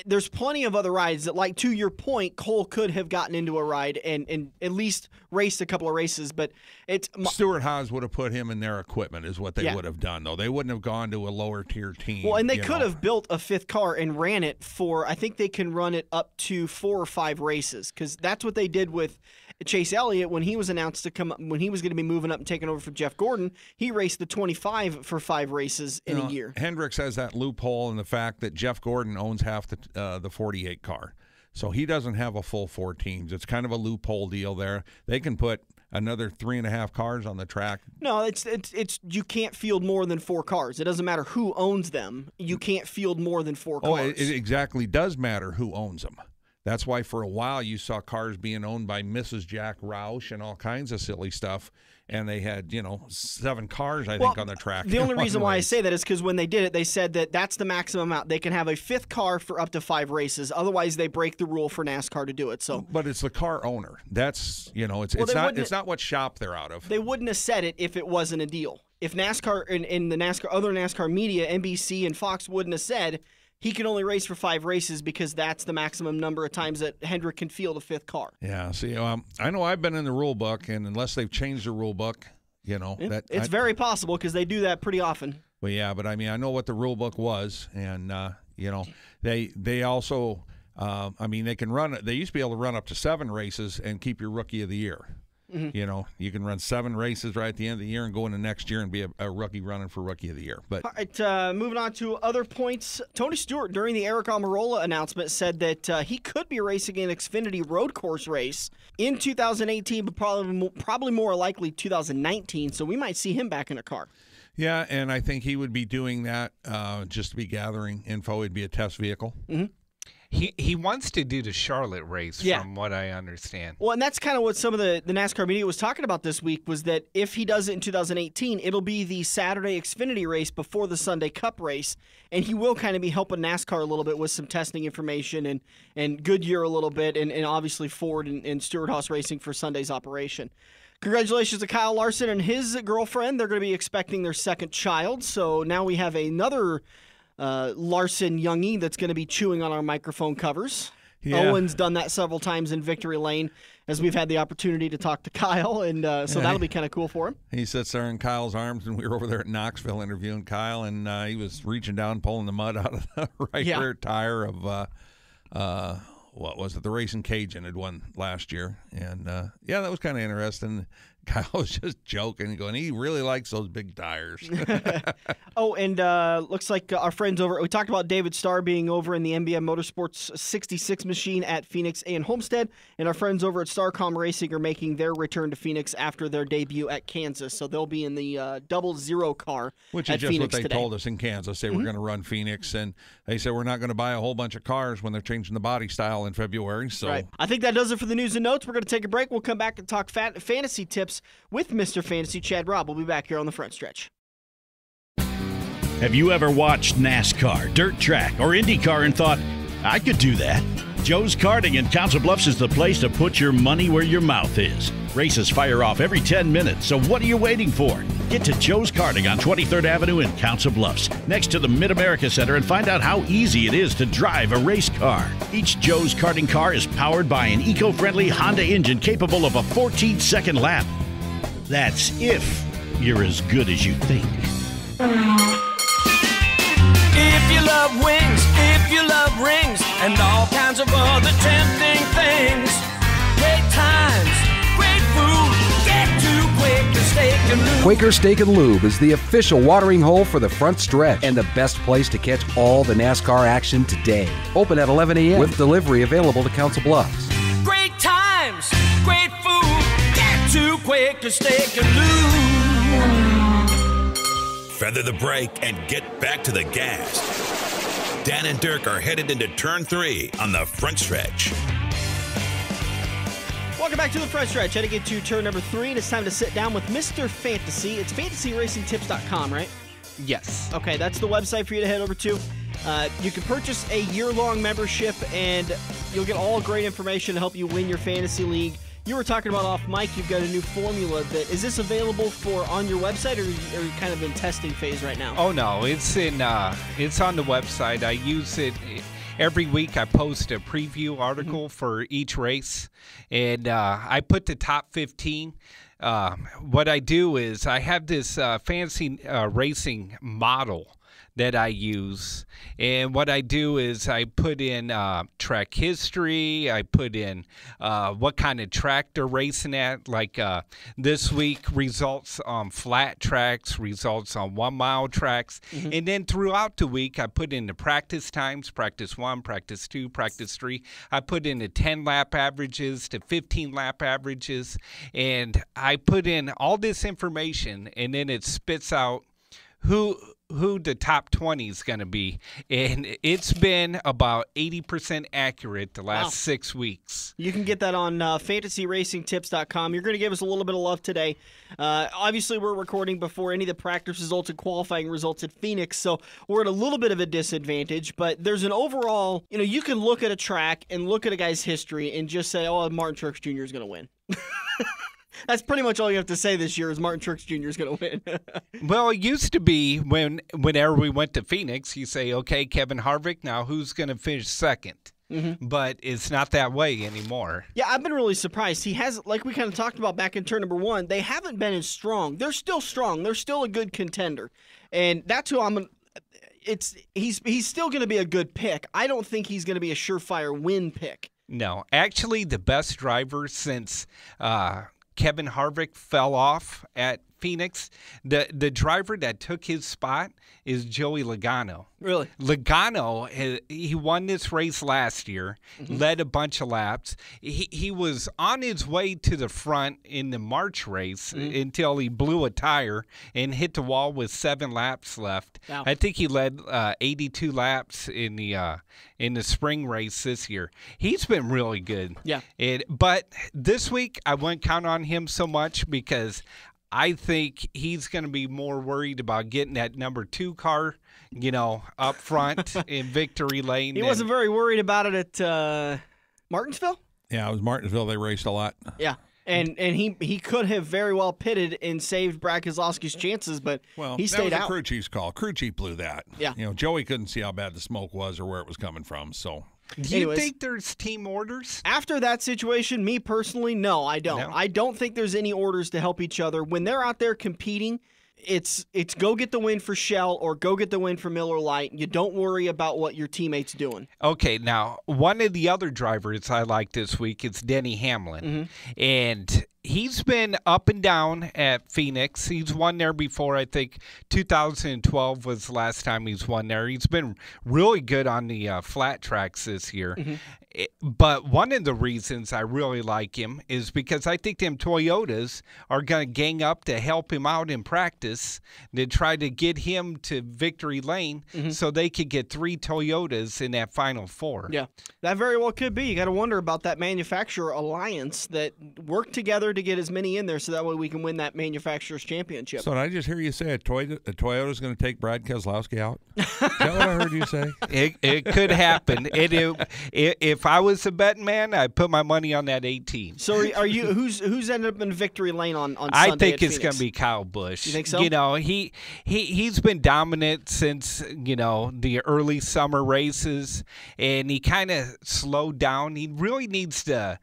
There's plenty of other rides that, like to your point, Cole could have gotten into a ride and at least raced a couple of races, but it's Stewart-Haas would have put him in their equipment is what they would have done. Though they wouldn't have gone to a lower tier team. Well, and they could have built a 5th car and ran it for, I think they can run it up to 4 or 5 races, because that's what they did with Chase Elliott when he was announced to come up, when he was going to be moving up and taking over for Jeff Gordon. He raced the 25 for 5 races in a year. Hendricks has that loophole in the fact that Jeff Gordon owns half the 48 car. So he doesn't have a full 4 teams. It's kind of a loophole deal there. They can put another 3.5 cars on the track. No, it's you can't field more than 4 cars. It doesn't matter who owns them. You can't field more than 4 cars. Oh, it exactly does matter who owns them. That's why for a while you saw cars being owned by Mrs. Jack Roush and all kinds of silly stuff. And they had, 7 cars, I think, on the track. The only reason why I say that is because when they did it, they said that that's the maximum amount. They can have a 5th car for up to 5 races. Otherwise, they break the rule for NASCAR to do it. So, but it's the car owner. That's, it's not what shop they're out of. They wouldn't have said it if it wasn't a deal. If NASCAR and the other NASCAR media, NBC and Fox wouldn't have said he can only race for 5 races because that's the maximum number of times that Hendrick can field a 5th car. Yeah, see, I know I've been in the rule book, and unless they've changed the rule book, it's very possible because they do that pretty often. Well, yeah, but I mean, I know what the rule book was, and they also, they can run. They used to be able to run up to 7 races and keep your rookie of the year. Mm-hmm. You can run 7 races right at the end of the year and go into next year and be a rookie running for Rookie of the Year. But all right, moving on to other points. Tony Stewart, during the Eric Almirola announcement, said that he could be racing an Xfinity road course race in 2018, but probably more likely 2019. So we might see him back in a car. Yeah, and I think he would be doing that just to be gathering info. It'd be a test vehicle. Mm-hmm. He wants to do the Charlotte race, from what I understand. Well, and that's kind of what some of the NASCAR media was talking about this week, was that if he does it in 2018, it'll be the Saturday Xfinity race before the Sunday Cup race, and he will kind of be helping NASCAR a little bit with some testing information and Goodyear a little bit, and obviously Ford and Stewart-Haas Racing for Sunday's operation. Congratulations to Kyle Larson and his girlfriend. They're going to be expecting their 2nd child, so now we have another Larson youngie that's going to be chewing on our microphone covers. Yeah. Owen's done that several times in Victory Lane as we've had the opportunity to talk to Kyle, and so that'll be kind of cool for him. He sits there in Kyle's arms, and we were over there at Knoxville interviewing Kyle, and he was reaching down, pulling the mud out of the rear tire of what was it? The Racing Cajun had won last year, and that was kind of interesting. Kyle was just joking, going, he really likes those big tires. Oh, and looks like our friends over, we talked about David Starr being over in the MBM Motorsports 66 machine at Phoenix and Homestead, and our friends over at Starcom Racing are making their return to Phoenix after their debut at Kansas. So they'll be in the 00 car Which is just Phoenix what they today. told us in Kansas. They were going to run Phoenix, and they said we're not going to buy a whole bunch of cars when they're changing the body style in February. So right. I think that does it for the news and notes. We're going to take a break. We'll come back and talk fantasy tips with Mr. Fantasy Chad Robb. We'll be back here on the front stretch. Have you ever watched NASCAR, dirt track, or IndyCar and thought, I could do that? Joe's Karting in Council Bluffs is the place to put your money where your mouth is. Races fire off every 10 minutes, so what are you waiting for? Get to Joe's Karting on 23rd Avenue in Council Bluffs, next to the Mid-America Center, and find out how easy it is to drive a race car. Each Joe's Karting car is powered by an eco-friendly Honda engine capable of a 14-second lap. That's if you're as good as you think. If you love wings, if you love rings, and all kinds of other tempting things, great times, great food, get to Quaker Steak and Lube. Quaker Steak and Lube is the official watering hole for the front stretch and the best place to catch all the NASCAR action today. Open at 11 a.m. with delivery available to Council Bluffs. Great times, great food, get to Quaker Steak and Lube. Feather the brake and get back to the gas. Dan and Dirk are headed into turn 3 on the front stretch. Welcome back to the front stretch. Heading into turn number 3, and it's time to sit down with Mr. Fantasy. It's fantasyracingtips.com, right? Yes. Okay, that's the website for you to head over to. You can purchase a year-long membership, and you'll get all great information to help you win your fantasy league. You were talking about off mic, you've got a new formula. Is this available for on your website, or are you kind of in testing phase right now? Oh no, it's on the website. I use it every week. I post a preview article for each race, and I put the top 15. What I do is I have this fancy racing model that I use, and what I do is I put in track history, I put in what kind of track they're racing at, like this week results on flat tracks, results on 1 mile tracks, and then throughout the week I put in the practice times, practice 1, practice 2, practice 3, I put in the 10 lap averages to 15 lap averages, and I put in all this information, and then it spits out who the top 20 is going to be, and it's been about 80% accurate the last 6 weeks. You can get that on fantasyracingtips.com. You're going to give us a little bit of love today. Obviously, we're recording before any of the practice results and qualifying results at Phoenix, so we're at a little bit of a disadvantage, but there's an overall, you can look at a track and look at a guy's history and just say, oh, Martin Truex Jr. is going to win. That's pretty much all you have to say this year is Martin Truex Jr. is going to win. Well, it used to be whenever we went to Phoenix, you say, okay, Kevin Harvick, now who's going to finish second? But it's not that way anymore. Yeah, I've been really surprised. He has, like we kind of talked about back in turn number 1, they haven't been as strong. They're still strong. They're still a good contender. And that's who he's still going to be a good pick. I don't think he's going to be a surefire win pick. No, actually the best driver since Kevin Harvick fell off at Phoenix, the driver that took his spot is Joey Logano. Really? Logano, he won this race last year, led a bunch of laps. He was on his way to the front in the March race until he blew a tire and hit the wall with 7 laps left. Wow. I think he led 82 laps in the spring race this year. He's been really good. Yeah. But this week, I wouldn't count on him so much because I think he's going to be more worried about getting that number 2 car, up front in victory lane. He wasn't very worried about it at Martinsville? Yeah, it was Martinsville. They raced a lot. Yeah. And he could have very well pitted and saved Brad Keselowski's chances, but he stayed out. That was crew chief's call. Crew chief blew that. Yeah. Joey couldn't see how bad the smoke was or where it was coming from, so... Do you think there's team orders? After that situation, me personally, no, I don't. No? I don't think there's any orders to help each other. When they're out there competing, it's go get the win for Shell or go get the win for Miller Lite. You don't worry about what your teammate's doing. Okay, now, one of the other drivers I like this week is Denny Hamlin. And he's been up and down at Phoenix. He's won there before. I think 2012 was the last time he's won there. He's been really good on the flat tracks this year. But one of the reasons I really like him is because I think them Toyotas are going to gang up to help him out in practice to try to get him to victory lane so they could get 3 Toyotas in that final 4. Yeah, that very well could be. You got to wonder about that manufacturer alliance that worked together hard to get as many in there so that way we can win that manufacturer's championship. So did I just hear you say a Toyota's going to take Brad Keselowski out? Is that what I heard you say? It could happen. If I was a betting man, I'd put my money on that 18. So are you? Who's ended up in victory lane on Sunday? I think it's going to be Kyle Busch. You think so? You know, he's been dominant since the early summer races, and he kind of slowed down. He really needs to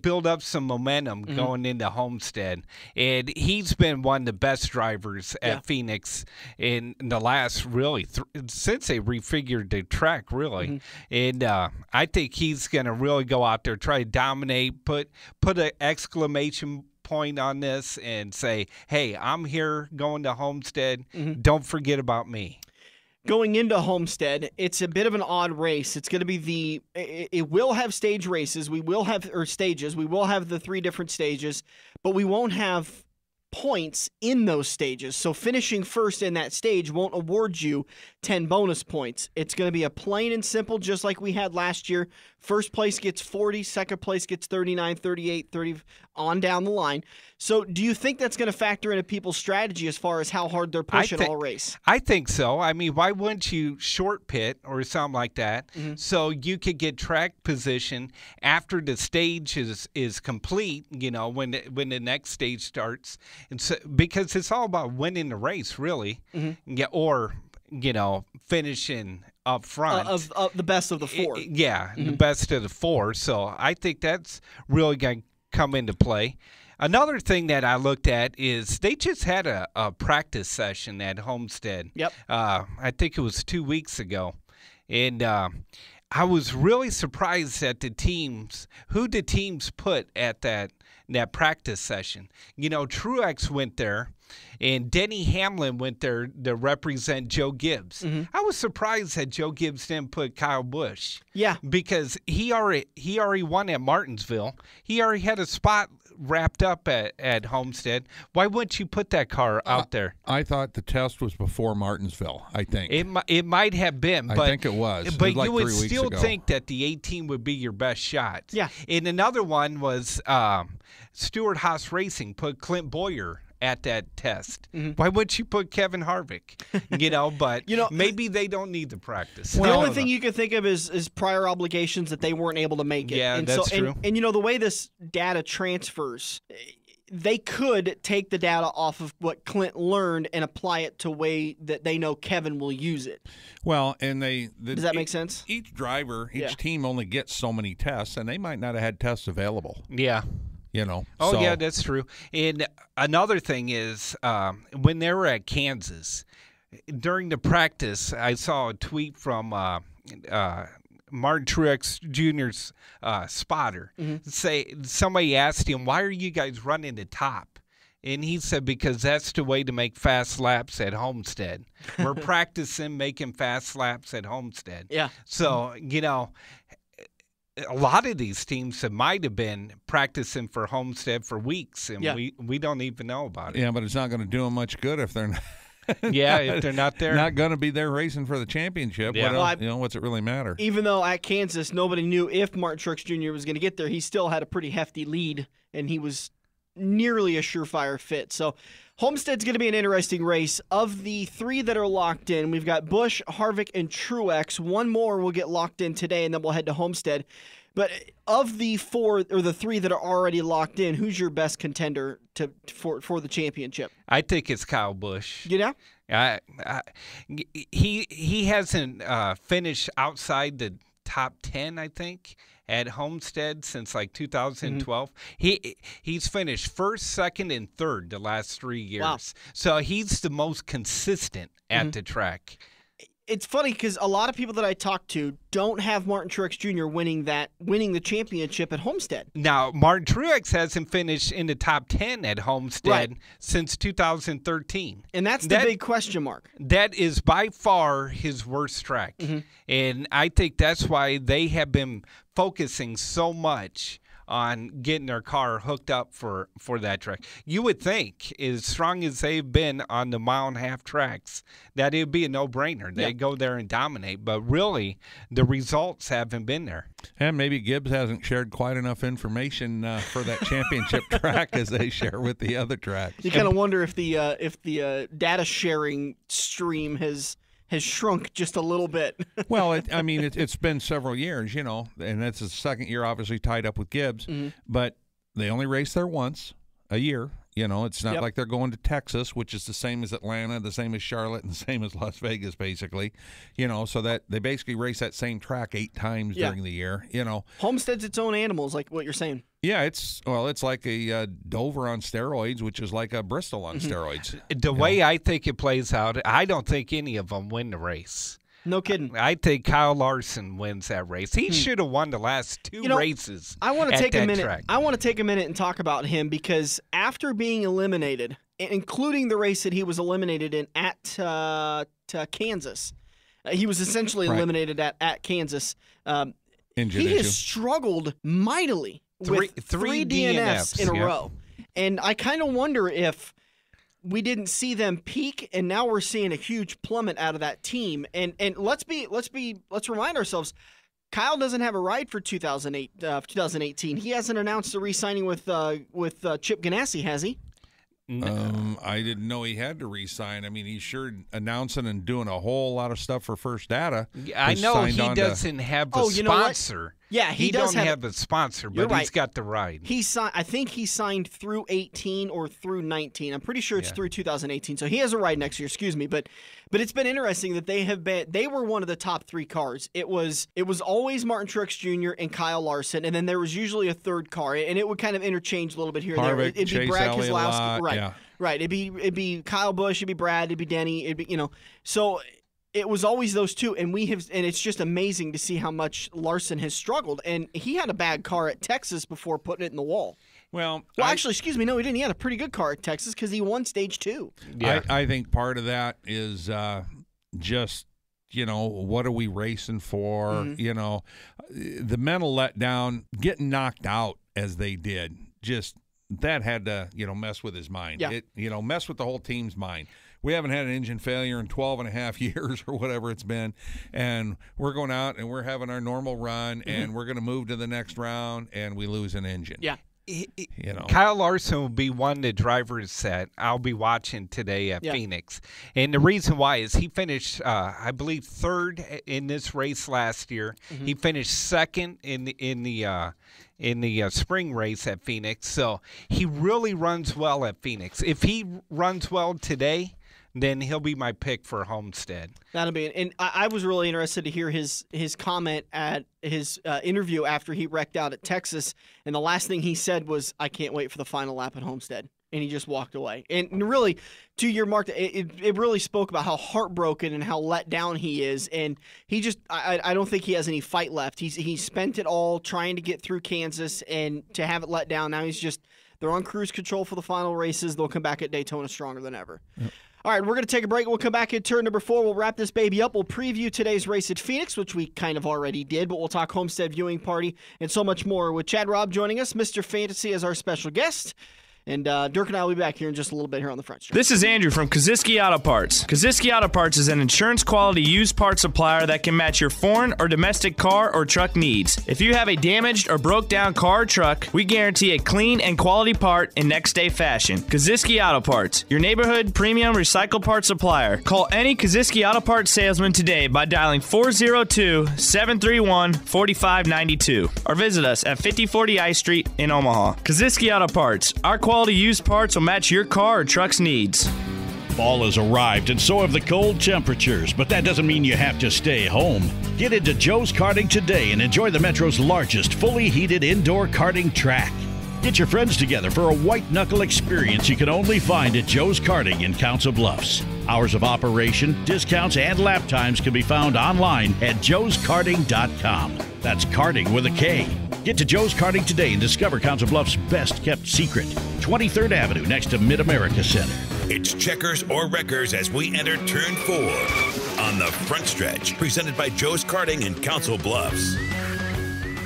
build up some momentum going into Homestead, and he's been one of the best drivers at Phoenix in the last since they refigured the track, really. And I think he's going to really go out there, try to dominate, put an exclamation point on this and say, hey, I'm here going to Homestead. Don't forget about me. Going into Homestead, it's a bit of an odd race. It's going to be it will have stage races. We will have, or stages. We will have the 3 different stages, but we won't have points in those stages. So finishing first in that stage won't award you 10 bonus points. It's going to be a plain and simple, just like we had last year. First place gets 40, second place gets 39, 38, 30, on down the line. So do you think that's going to factor into people's strategy as far as how hard they're pushing all race? I think so. I mean, why wouldn't you short pit or something like that so you could get track position after the stage is complete, when the next stage starts. And so, because it's all about winning the race, really, or finishing up front of the best of the 4. The best of the 4. So I think that's really going to come into play. Another thing that I looked at is they just had a practice session at Homestead. Yep. I think it was 2 weeks ago, and I was really surprised at the teams put at that practice session. Truex went there, and Denny Hamlin went there to represent Joe Gibbs. I was surprised that Joe Gibbs didn't put Kyle Busch. Yeah, because he already won at Martinsville. He already had a spot wrapped up at Homestead. Why wouldn't you put that car out there? I thought the test was before Martinsville, I think. It might have been. But, I think it was. But it was like you would 3 weeks still ago. think that the 18 would be your best shot. Yeah. And another one was Stewart Haas Racing put Clint Boyer at that test. Why wouldn't you put Kevin Harvick? But maybe they don't need the practice. The only thing you can think of is prior obligations that they weren't able to make it. Yeah, and that's true. And the way this data transfers, they could take the data off of what Clint learned and apply it to a way that they know Kevin will use it. Well, and does that make sense? Each driver, each team only gets so many tests, and they might not have had tests available. Yeah. So. Yeah, that's true. And another thing is when they were at Kansas, during the practice, I saw a tweet from Martin Truex Jr.'s spotter. Say somebody asked him, why are you guys running the top? And he said, because that's the way to make fast laps at Homestead. We're practicing making fast laps at Homestead. Yeah. So, a lot of these teams that might have been practicing for Homestead for weeks, and we don't even know about it. Yeah, but it's not going to do them much good if they're not. If they're not there. Not going to be there racing for the championship. Yeah. What's it really matter? Even though at Kansas, nobody knew if Martin Truex Jr. was going to get there, he still had a pretty hefty lead, and he was nearly a surefire fit. So Homestead's going to be an interesting race. Of the 3 that are locked in, we've got Busch, Harvick, and Truex. One more will get locked in today, and then we'll head to Homestead. But of the 4 or the 3 that are already locked in, who's your best contender for the championship? I think it's Kyle Busch. He hasn't finished outside the top 10, I think, at Homestead since like 2012. He's finished first, second, and third the last 3 years. Wow. So he's the most consistent at the track. It's funny because a lot of people that I talk to don't have Martin Truex Jr. winning the championship at Homestead. Now, Martin Truex hasn't finished in the top 10 at Homestead since 2013. And that's the big question mark. That is by far his worst track. And I think that's why they have been focusing so much on getting their car hooked up for that track. You would think, as strong as they've been on the mile-and-a-half tracks, that it would be a no-brainer. They go there and dominate, but really, the results haven't been there. And maybe Gibbs hasn't shared quite enough information for that championship track as they share with the other tracks. You kind of wonder if the data sharing stream has shrunk just a little bit. Well, it's been several years, and that's the second year obviously tied up with Gibbs, but they only race there once a year. It's not like they're going to Texas, which is the same as Atlanta, the same as Charlotte, and the same as Las Vegas, basically. So that they basically race that same track 8 times during the year. Homestead's its own animals, like what you're saying. Yeah, it's like a Dover on steroids, which is like a Bristol on steroids. The way I think it plays out, I don't think any of them win the race. No kidding. I think Kyle Larson wins that race. He should have won the last 2 races. I want to take a minute. Track. I want to take a minute and talk about him because after being eliminated, including the race that he was eliminated in at Kansas, he was essentially eliminated at Kansas. He has struggled mightily with three DNFs in a row, and I kind of wonder if we didn't see them peak, and now we're seeing a huge plummet out of that team. And let's remind ourselves, Kyle doesn't have a ride for 2018. He hasn't announced a re-signing with Chip Ganassi, has he? I didn't know he had to re-sign. He's sure announcing and doing a whole lot of stuff for First Data. I know he doesn't have a sponsor. Yeah, he does don't have a sponsor, but he's got the ride. I think he signed through 18 or through 19. I'm pretty sure it's through 2018. So he has a ride next year. Excuse me, but it's been interesting that they were one of the top 3 cars. It was always Martin Truex Jr. and Kyle Larson, and then there was usually a third car, and it would kind of interchange a little bit here and there. Harvick, It'd be Chase Brad Elliott Keselowski, right? Yeah. Right. It'd be Kyle Busch. It'd be Brad. It'd be Denny. It'd be so. It was always those two, and it's just amazing to see how much Larson has struggled. And he had a bad car at Texas before putting it in the wall. Actually, excuse me, no, he didn't. He had a pretty good car at Texas because he won stage 2. Yeah. I think part of that is just, what are we racing for? Mm-hmm. The mental letdown, getting knocked out as they did, just that had to, mess with his mind. Yeah. It, mess with the whole team's mind. We haven't had an engine failure in 12 and a half years or whatever it's been, and we're going out and we're having our normal run, and we're going to move to the next round, and we lose an engine. Yeah. Kyle Larson will be one of the drivers that I'll be watching today at Phoenix. And the reason why is he finished, I believe, 3rd in this race last year. Mm-hmm. He finished 2nd in the spring race at Phoenix. So he really runs well at Phoenix. If he runs well today, then he'll be my pick for Homestead. That'll be, and I was really interested to hear his comment at his interview after he wrecked out at Texas, and the last thing he said was, "I can't wait for the final lap at Homestead," and he just walked away. And really, to your mark, it really spoke about how heartbroken and how let down he is, and he just, I don't think he has any fight left. He spent it all trying to get through Kansas, and to have it let down, now they're on cruise control for the final races. They'll come back at Daytona stronger than ever. Yep. All right, we're going to take a break. We'll come back at turn number 4. We'll wrap this baby up. We'll preview today's race at Phoenix, which we kind of already did, but we'll talk Homestead Viewing Party and so much more with Chad Robb joining us, Mr. Fantasy as our special guest. And Dirk and I will be back here in just a little bit here on the front stretch. This is Andrew from Koziski Auto Parts. Koziski Auto Parts is an insurance-quality used parts supplier that can match your foreign or domestic car or truck needs. If you have a damaged or broke-down car or truck, we guarantee a clean and quality part in next-day fashion. Koziski Auto Parts, your neighborhood premium recycled parts supplier. Call any Koziski Auto Parts salesman today by dialing 402-731-4592 or visit us at 5040 I Street in Omaha. Koziski Auto Parts, our quality used parts will match your car or truck's needs. Fall has arrived, and so have the cold temperatures, but that doesn't mean you have to stay home. Get into Joe's Karting today and enjoy the Metro's largest fully heated indoor karting track. Get your friends together for a white-knuckle experience you can only find at Joe's Karting in Council Bluffs. Hours of operation, discounts, and lap times can be found online at joeskarting.com. That's karting with a K. Get to Joe's Karting today and discover Council Bluffs' best-kept secret, 23rd Avenue next to Mid-America Center. It's checkers or wreckers as we enter turn 4 on the front stretch, presented by Joe's Karting in Council Bluffs.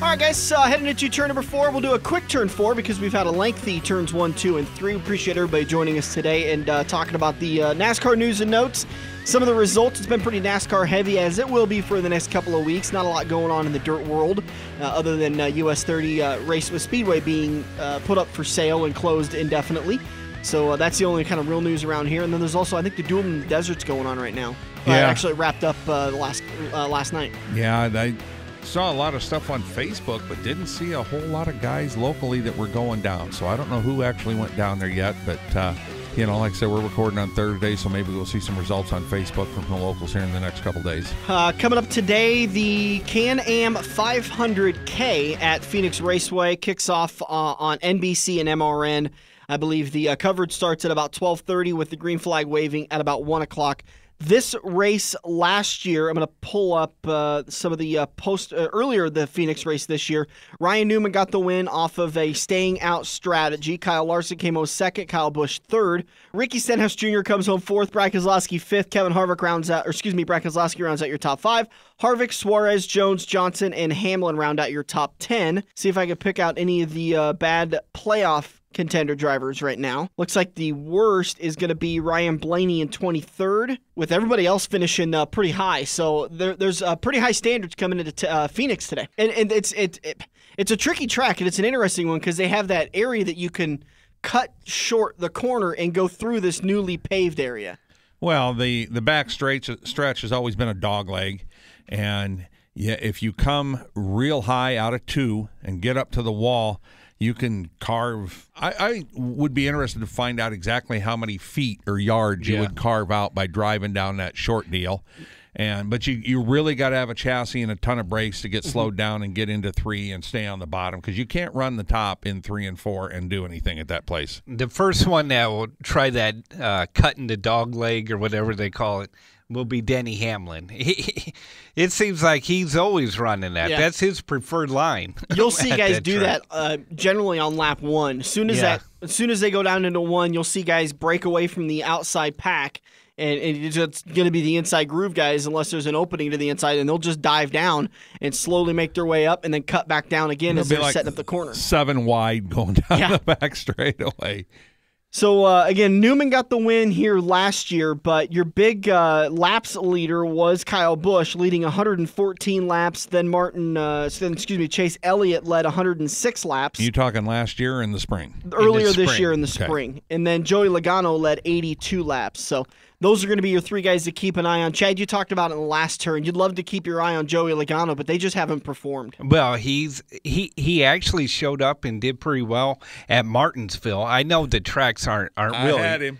All right, guys, heading into turn number 4. We'll do a quick turn 4 because we've had a lengthy turns 1, 2, and 3. We appreciate everybody joining us today and talking about the NASCAR news and notes. Some of the results, it's been pretty NASCAR heavy, as it will be for the next couple of weeks. Not a lot going on in the dirt world other than US 30 Raceway Speedway being put up for sale and closed indefinitely. So that's the only kind of real news around here. And then there's also, I think, the Duel in the Desert's going on right now. Actually wrapped up last night. Yeah, I saw a lot of stuff on Facebook, but didn't see a whole lot of guys locally that were going down. So I don't know who actually went down there yet, but like I said, we're recording on Thursday, so maybe we'll see some results on Facebook from the locals here in the next couple days. Coming up today, the Can-Am 500K at Phoenix Raceway kicks off on NBC and MRN. I believe the coverage starts at about 12:30 with the green flag waving at about 1 o'clock. This race last year, I'm going to pull up some of the earlier the Phoenix race this year. Ryan Newman got the win off of a staying out strategy. Kyle Larson came home second, Kyle Busch third. Ricky Stenhouse Jr. comes home fourth, Brad Keselowski fifth. Brad Keselowski rounds out your top 5. Harvick, Suarez, Jones, Johnson, and Hamlin round out your top 10. See if I can pick out any of the bad playoff contender drivers right now. Looks like the worst is going to be Ryan Blaney in 23rd, with everybody else finishing pretty high. So there's pretty high standards coming into Phoenix today. And it's a tricky track, and it's an interesting one because they have that area that you can cut short the corner and go through this newly paved area. Well, the back stretch has always been a dog leg, and if you come real high out of 2 and get up to the wall, you can carve. I would be interested to find out exactly how many feet or yards you would carve out by driving down that short deal. But you really got to have a chassis and a ton of brakes to get slowed down and get into 3 and stay on the bottom, because you can't run the top in 3 and 4 and do anything at that place. The first one that will try that cutting the dog leg or whatever they call it will be Denny Hamlin. It seems like he's always running that. Yeah. That's his preferred line. You'll see guys do that generally on lap 1. As soon as they go down into 1, you'll see guys break away from the outside pack, and it's going to be the inside groove guys unless there's an opening to the inside, and they'll just dive down and slowly make their way up and then cut back down again as they're setting up the corner. 7 wide going down the back straightaway. So, again, Newman got the win here last year, but your big laps leader was Kyle Busch, leading 114 laps. Then Chase Elliott led 106 laps. You talking last year or in the spring? Earlier this year in the spring. And then Joey Logano led 82 laps. So those are going to be your 3 guys to keep an eye on. Chad, you talked about it in the last turn. You'd love to keep your eye on Joey Logano, but they just haven't performed. Well, he actually showed up and did pretty well at Martinsville. I know the tracks aren't really. I had him.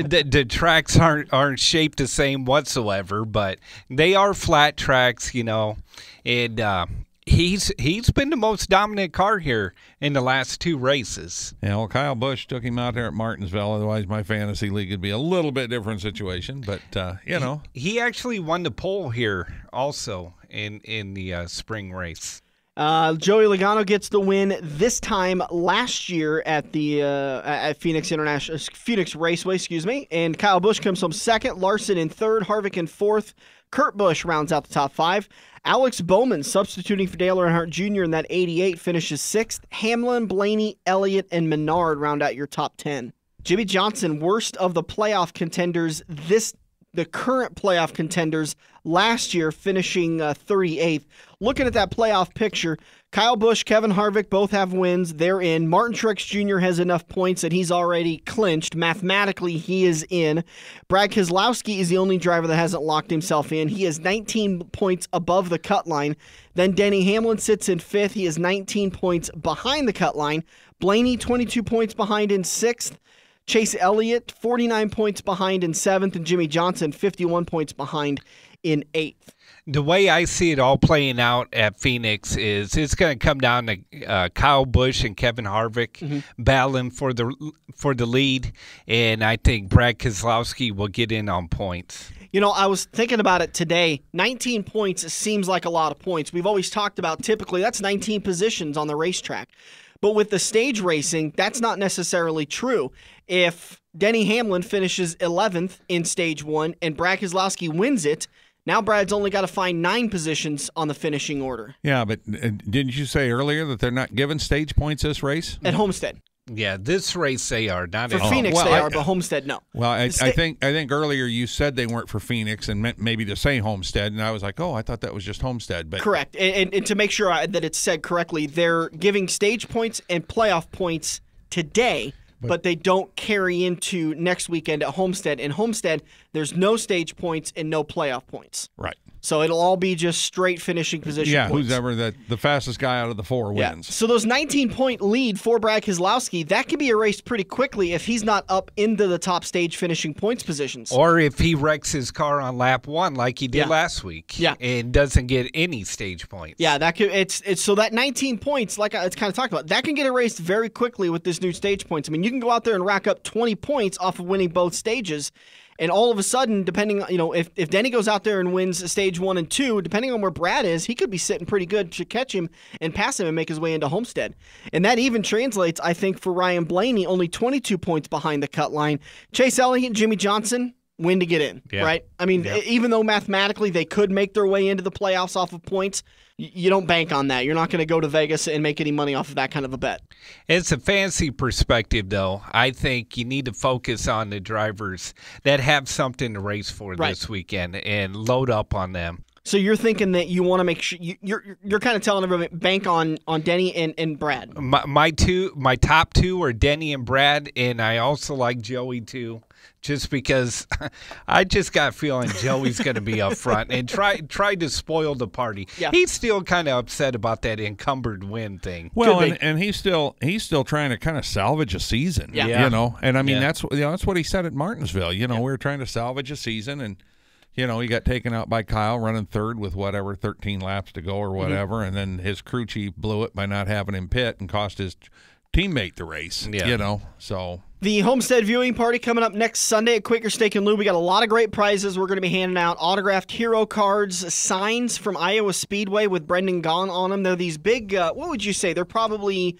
The tracks aren't shaped the same whatsoever, but they are flat tracks, and He's been the most dominant car here in the last 2 races. Yeah, well, Kyle Busch took him out there at Martinsville. Otherwise, my fantasy league would be a little bit different situation. But, He actually won the pole here also in the spring race. Joey Logano gets the win this time last year at the at Phoenix Raceway, and Kyle Busch comes home second, Larson in third, Harvick in fourth, Kurt Busch rounds out the top 5. Alex Bowman, substituting for Dale Earnhardt Jr. in that 88, finishes 6th. Hamlin, Blaney, Elliott, and Menard round out your top 10. Jimmy Johnson, worst of the playoff contenders the current playoff contenders last year, finishing 38th. Looking at that playoff picture, Kyle Busch, Kevin Harvick both have wins. They're in. Martin Truex Jr. has enough points that he's already clinched. Mathematically, he is in. Brad Keselowski is the only driver that hasn't locked himself in. He is 19 points above the cut line. Then Denny Hamlin sits in 5th. He is 19 points behind the cut line. Blaney, 22 points behind in 6th. Chase Elliott, 49 points behind in 7th, and Jimmy Johnson, 51 points behind in 8th. The way I see it all playing out at Phoenix is it's going to come down to Kyle Busch and Kevin Harvick battling for the lead, and I think Brad Keselowski will get in on points. I was thinking about it today. 19 points seems like a lot of points. We've always talked about typically that's 19 positions on the racetrack. But with the stage racing, that's not necessarily true. If Denny Hamlin finishes 11th in stage 1 and Brad Keselowski wins it, Now Brad's only got to find 9 positions on the finishing order. Yeah, but didn't you say earlier that they're not giving stage points this race? At Homestead. Yeah, this race they are not. For Phoenix they are, but Homestead no. Well, I think earlier you said they weren't for Phoenix and meant maybe to say Homestead, and I was like, I thought that was just Homestead. But correct, and to make sure that it's said correctly, they're giving stage points and playoff points today, but they don't carry into next weekend at Homestead. In Homestead, there's no stage points and no playoff points. Right. So it'll all be just straight finishing position points. Who's ever the fastest guy out of the 4 wins. So those 19-point lead for Brad Keselowski, that can be erased pretty quickly if he's not up into the top stage finishing points positions. Or if he wrecks his car on lap 1 like he did last week and doesn't get any stage points. Yeah, that could it's so that 19 points, like it's kind of talked about, that can get erased very quickly with this new stage points. I mean, you can go out there and rack up 20 points off of winning both stages. And all of a sudden, depending on, if Denny goes out there and wins stage 1 and 2, depending on where Brad is, he could be sitting pretty good to catch him and pass him and make his way into Homestead. And that even translates, I think, for Ryan Blaney, only 22 points behind the cut line. Chase Elliott, Jimmy Johnson, win to get in, right? I mean, even though mathematically they could make their way into the playoffs off of points, you don't bank on that. You're not going to go to Vegas and make any money off of that kind of a bet. It's a fancy perspective, though. I think you need to focus on the drivers that have something to race for this weekend and load up on them. So you're thinking that you want to make sure you're kind of telling everybody bank on Denny and Brad. My top 2 are Denny and Brad, and I also like Joey too. Just because I just got a feeling Joey's going to be up front and try to spoil the party. Yeah. He's still kind of upset about that encumbered win thing. Well, and he's still trying to kind of salvage a season. Yeah. You know, and I mean that's what he said at Martinsville. You know, we were trying to salvage a season, and he got taken out by Kyle running third with 13 laps to go or whatever, and then his crew chief blew it by not having him pit and cost his teammate the race. Yeah. So. The Homestead Viewing Party coming up next Sunday at Quaker Steak and Lube. We got a lot of great prizes. We're going to be handing out autographed hero cards, signs from Iowa Speedway with Brendan Gaughan on them. They're these big, what would you say? They're probably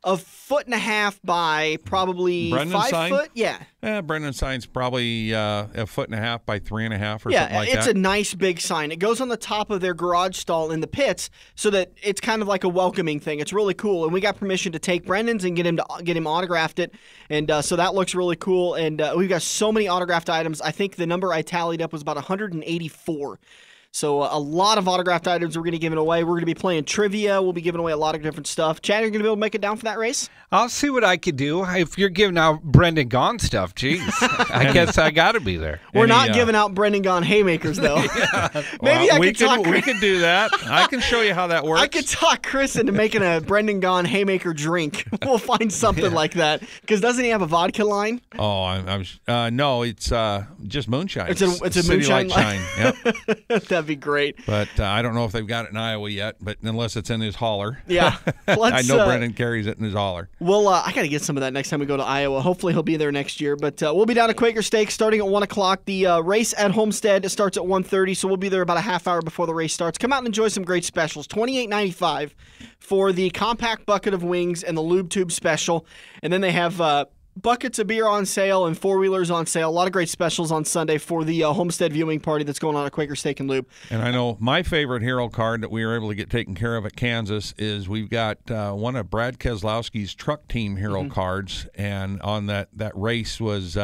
a 1.5 by probably Brendan's 5 foot. Yeah. Brendan's sign's probably a 1.5 by 3.5 or something like that. Yeah, it's a nice big sign. It goes on the top of their garage stall in the pits so that it's kind of like a welcoming thing. It's really cool. And we got permission to take Brendan's and get him autographed it. And so that looks really cool. And we've got so many autographed items. I think the number I tallied up was about 184. So a lot of autographed items we're going to give it away. We're going to be playing trivia. We'll be giving away a lot of different stuff. Chad, are you going to be able to make it down for that race? I'll see what I could do. If you're giving out Brendan Gaughan stuff, geez, I guess I got to be there. We're not giving out Brendan Gaughan haymakers, though. Maybe we could do that. I can show you how that works. I could talk Chris into making a Brendan Gaughan haymaker drink. We'll find something like that. Because doesn't he have a vodka line? Oh, no, it's just moonshine. It's a City moonshine Light Shine. Yep. That'd be great. But I don't know if they've got it in Iowa yet, but unless it's in his hauler. Yeah. I know Brendan carries it in his hauler. Well, I got to get some of that next time we go to Iowa. Hopefully he'll be there next year. But we'll be down at Quaker Steak starting at 1 o'clock. The race at Homestead starts at 1:30, so we'll be there about a half hour before the race starts. Come out and enjoy some great specials. $28.95 for the compact bucket of wings and the lube tube special. And then they have buckets of beer on sale and four-wheelers on sale. A lot of great specials on Sunday for the Homestead Viewing Party that's going on at Quaker Steak and Lube. And I know my favorite hero card that we were able to get taken care of at Kansas is we've got one of Brad Keselowski's truck team hero cards, and on that race was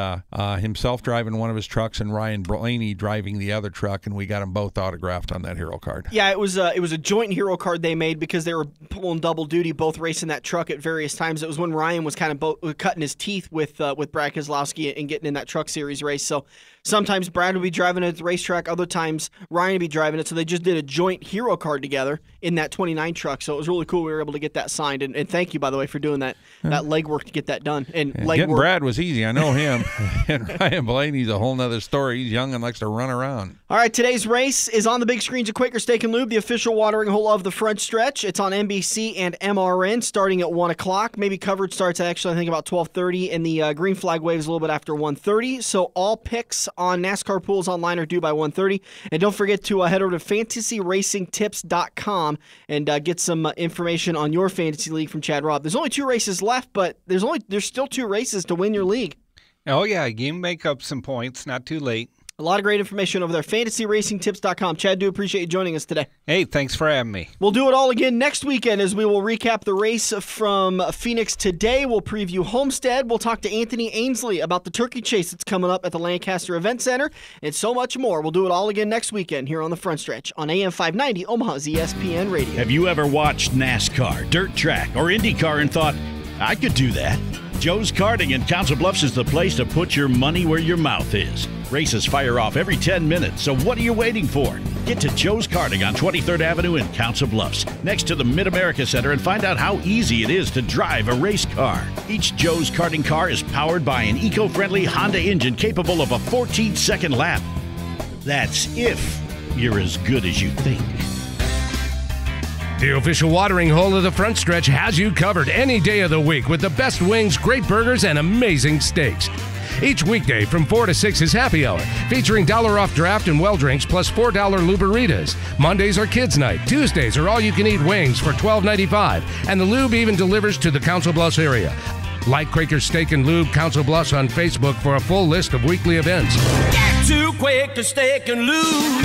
himself driving one of his trucks and Ryan Blaney driving the other truck, and we got them both autographed on that hero card. Yeah, it was a joint hero card they made because they were pulling double duty, both racing that truck at various times. It was when Ryan was kind of cutting his teeth with Brad Keselowski and getting in that Truck Series race. So sometimes Brad would be driving it at the racetrack, other times Ryan would be driving it. So they just did a joint hero card together in that 29 truck. So it was really cool we were able to get that signed. And thank you, by the way, for doing that legwork to get that done. And getting Brad was easy. I know him. And Ryan Blaney's a whole nother story. He's young and likes to run around. All right, today's race is on the big screens at Quaker Steak and Lube, the official watering hole of the front stretch. It's on NBC and MRN starting at 1 o'clock. Maybe coverage starts actually, I think, about 12:30, and the green flag waves a little bit after 1:30. So all picks on NASCAR pools online are due by 1:30. And don't forget to head over to fantasyracingtips.com and get some information on your fantasy league from Chad Robb. There's only 2 races left, but there's still 2 races to win your league. Oh, yeah, you can make up some points. Not too late. A lot of great information over there. FantasyRacingTips.com. Chad, do appreciate you joining us today. Hey, thanks for having me. We'll do it all again next weekend as we will recap the race from Phoenix today. We'll preview Homestead. We'll talk to Anthony Ainsley about the turkey chase that's coming up at the Lancaster Event Center and so much more. We'll do it all again next weekend here on The Front Stretch on AM 590, Omaha's ESPN Radio. Have you ever watched NASCAR, dirt track, or IndyCar and thought, I could do that? Joe's Karting in Council Bluffs is the place to put your money where your mouth is. Races fire off every 10 minutes, so what are you waiting for? Get to Joe's Karting on 23rd Avenue in Council Bluffs, next to the Mid-America Center, and find out how easy it is to drive a race car. Each Joe's Karting car is powered by an eco-friendly Honda engine capable of a 14-second lap. That's if you're as good as you think. The official watering hole of the Front Stretch has you covered any day of the week with the best wings, great burgers, and amazing steaks. Each weekday from 4 to 6 is happy hour, featuring $1 off draft and well drinks plus $4 Luberitas. Mondays are kids' night. Tuesdays are all-you-can-eat wings for $12.95, and the lube even delivers to the Council Bluffs area. Like Quaker Steak and Lube Council Bluffs on Facebook for a full list of weekly events. Get to Quaker Steak and Lube.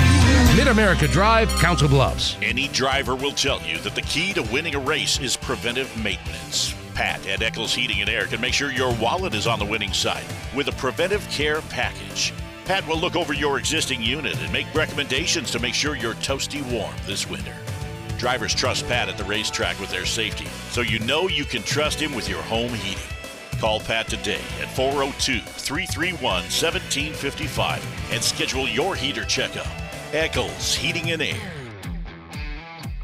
Mid-America Drive, Council Bluffs. Any driver will tell you that the key to winning a race is preventive maintenance. Pat at Eccles Heating and Air can make sure your wallet is on the winning side with a preventive care package. Pat will look over your existing unit and make recommendations to make sure you're toasty warm this winter. Drivers trust Pat at the racetrack with their safety, so you know you can trust him with your home heating. Call Pat today at 402-331-1755 and schedule your heater checkup. Eccles Heating and Air.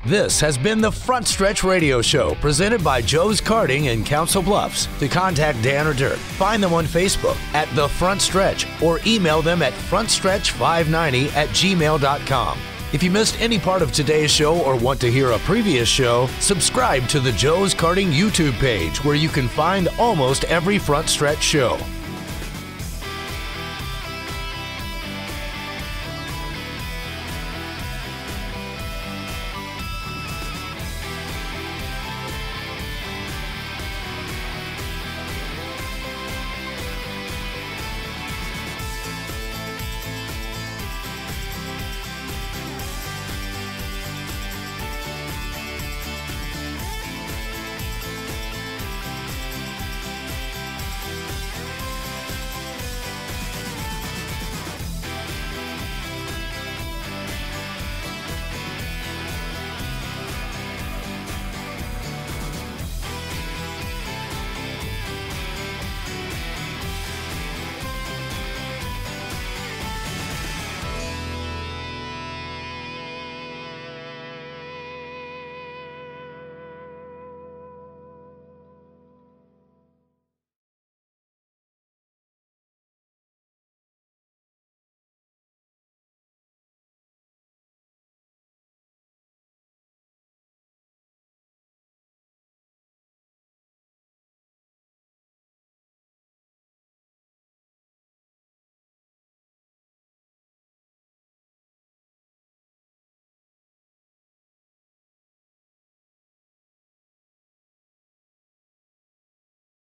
This has been the Front Stretch Radio Show presented by Joe's Karting in Council Bluffs. To contact Dan or Dirk, find them on Facebook at The Front Stretch or email them at frontstretch590@gmail.com. If you missed any part of today's show or want to hear a previous show, subscribe to the Joe's Karting YouTube page where you can find almost every Front Stretch show.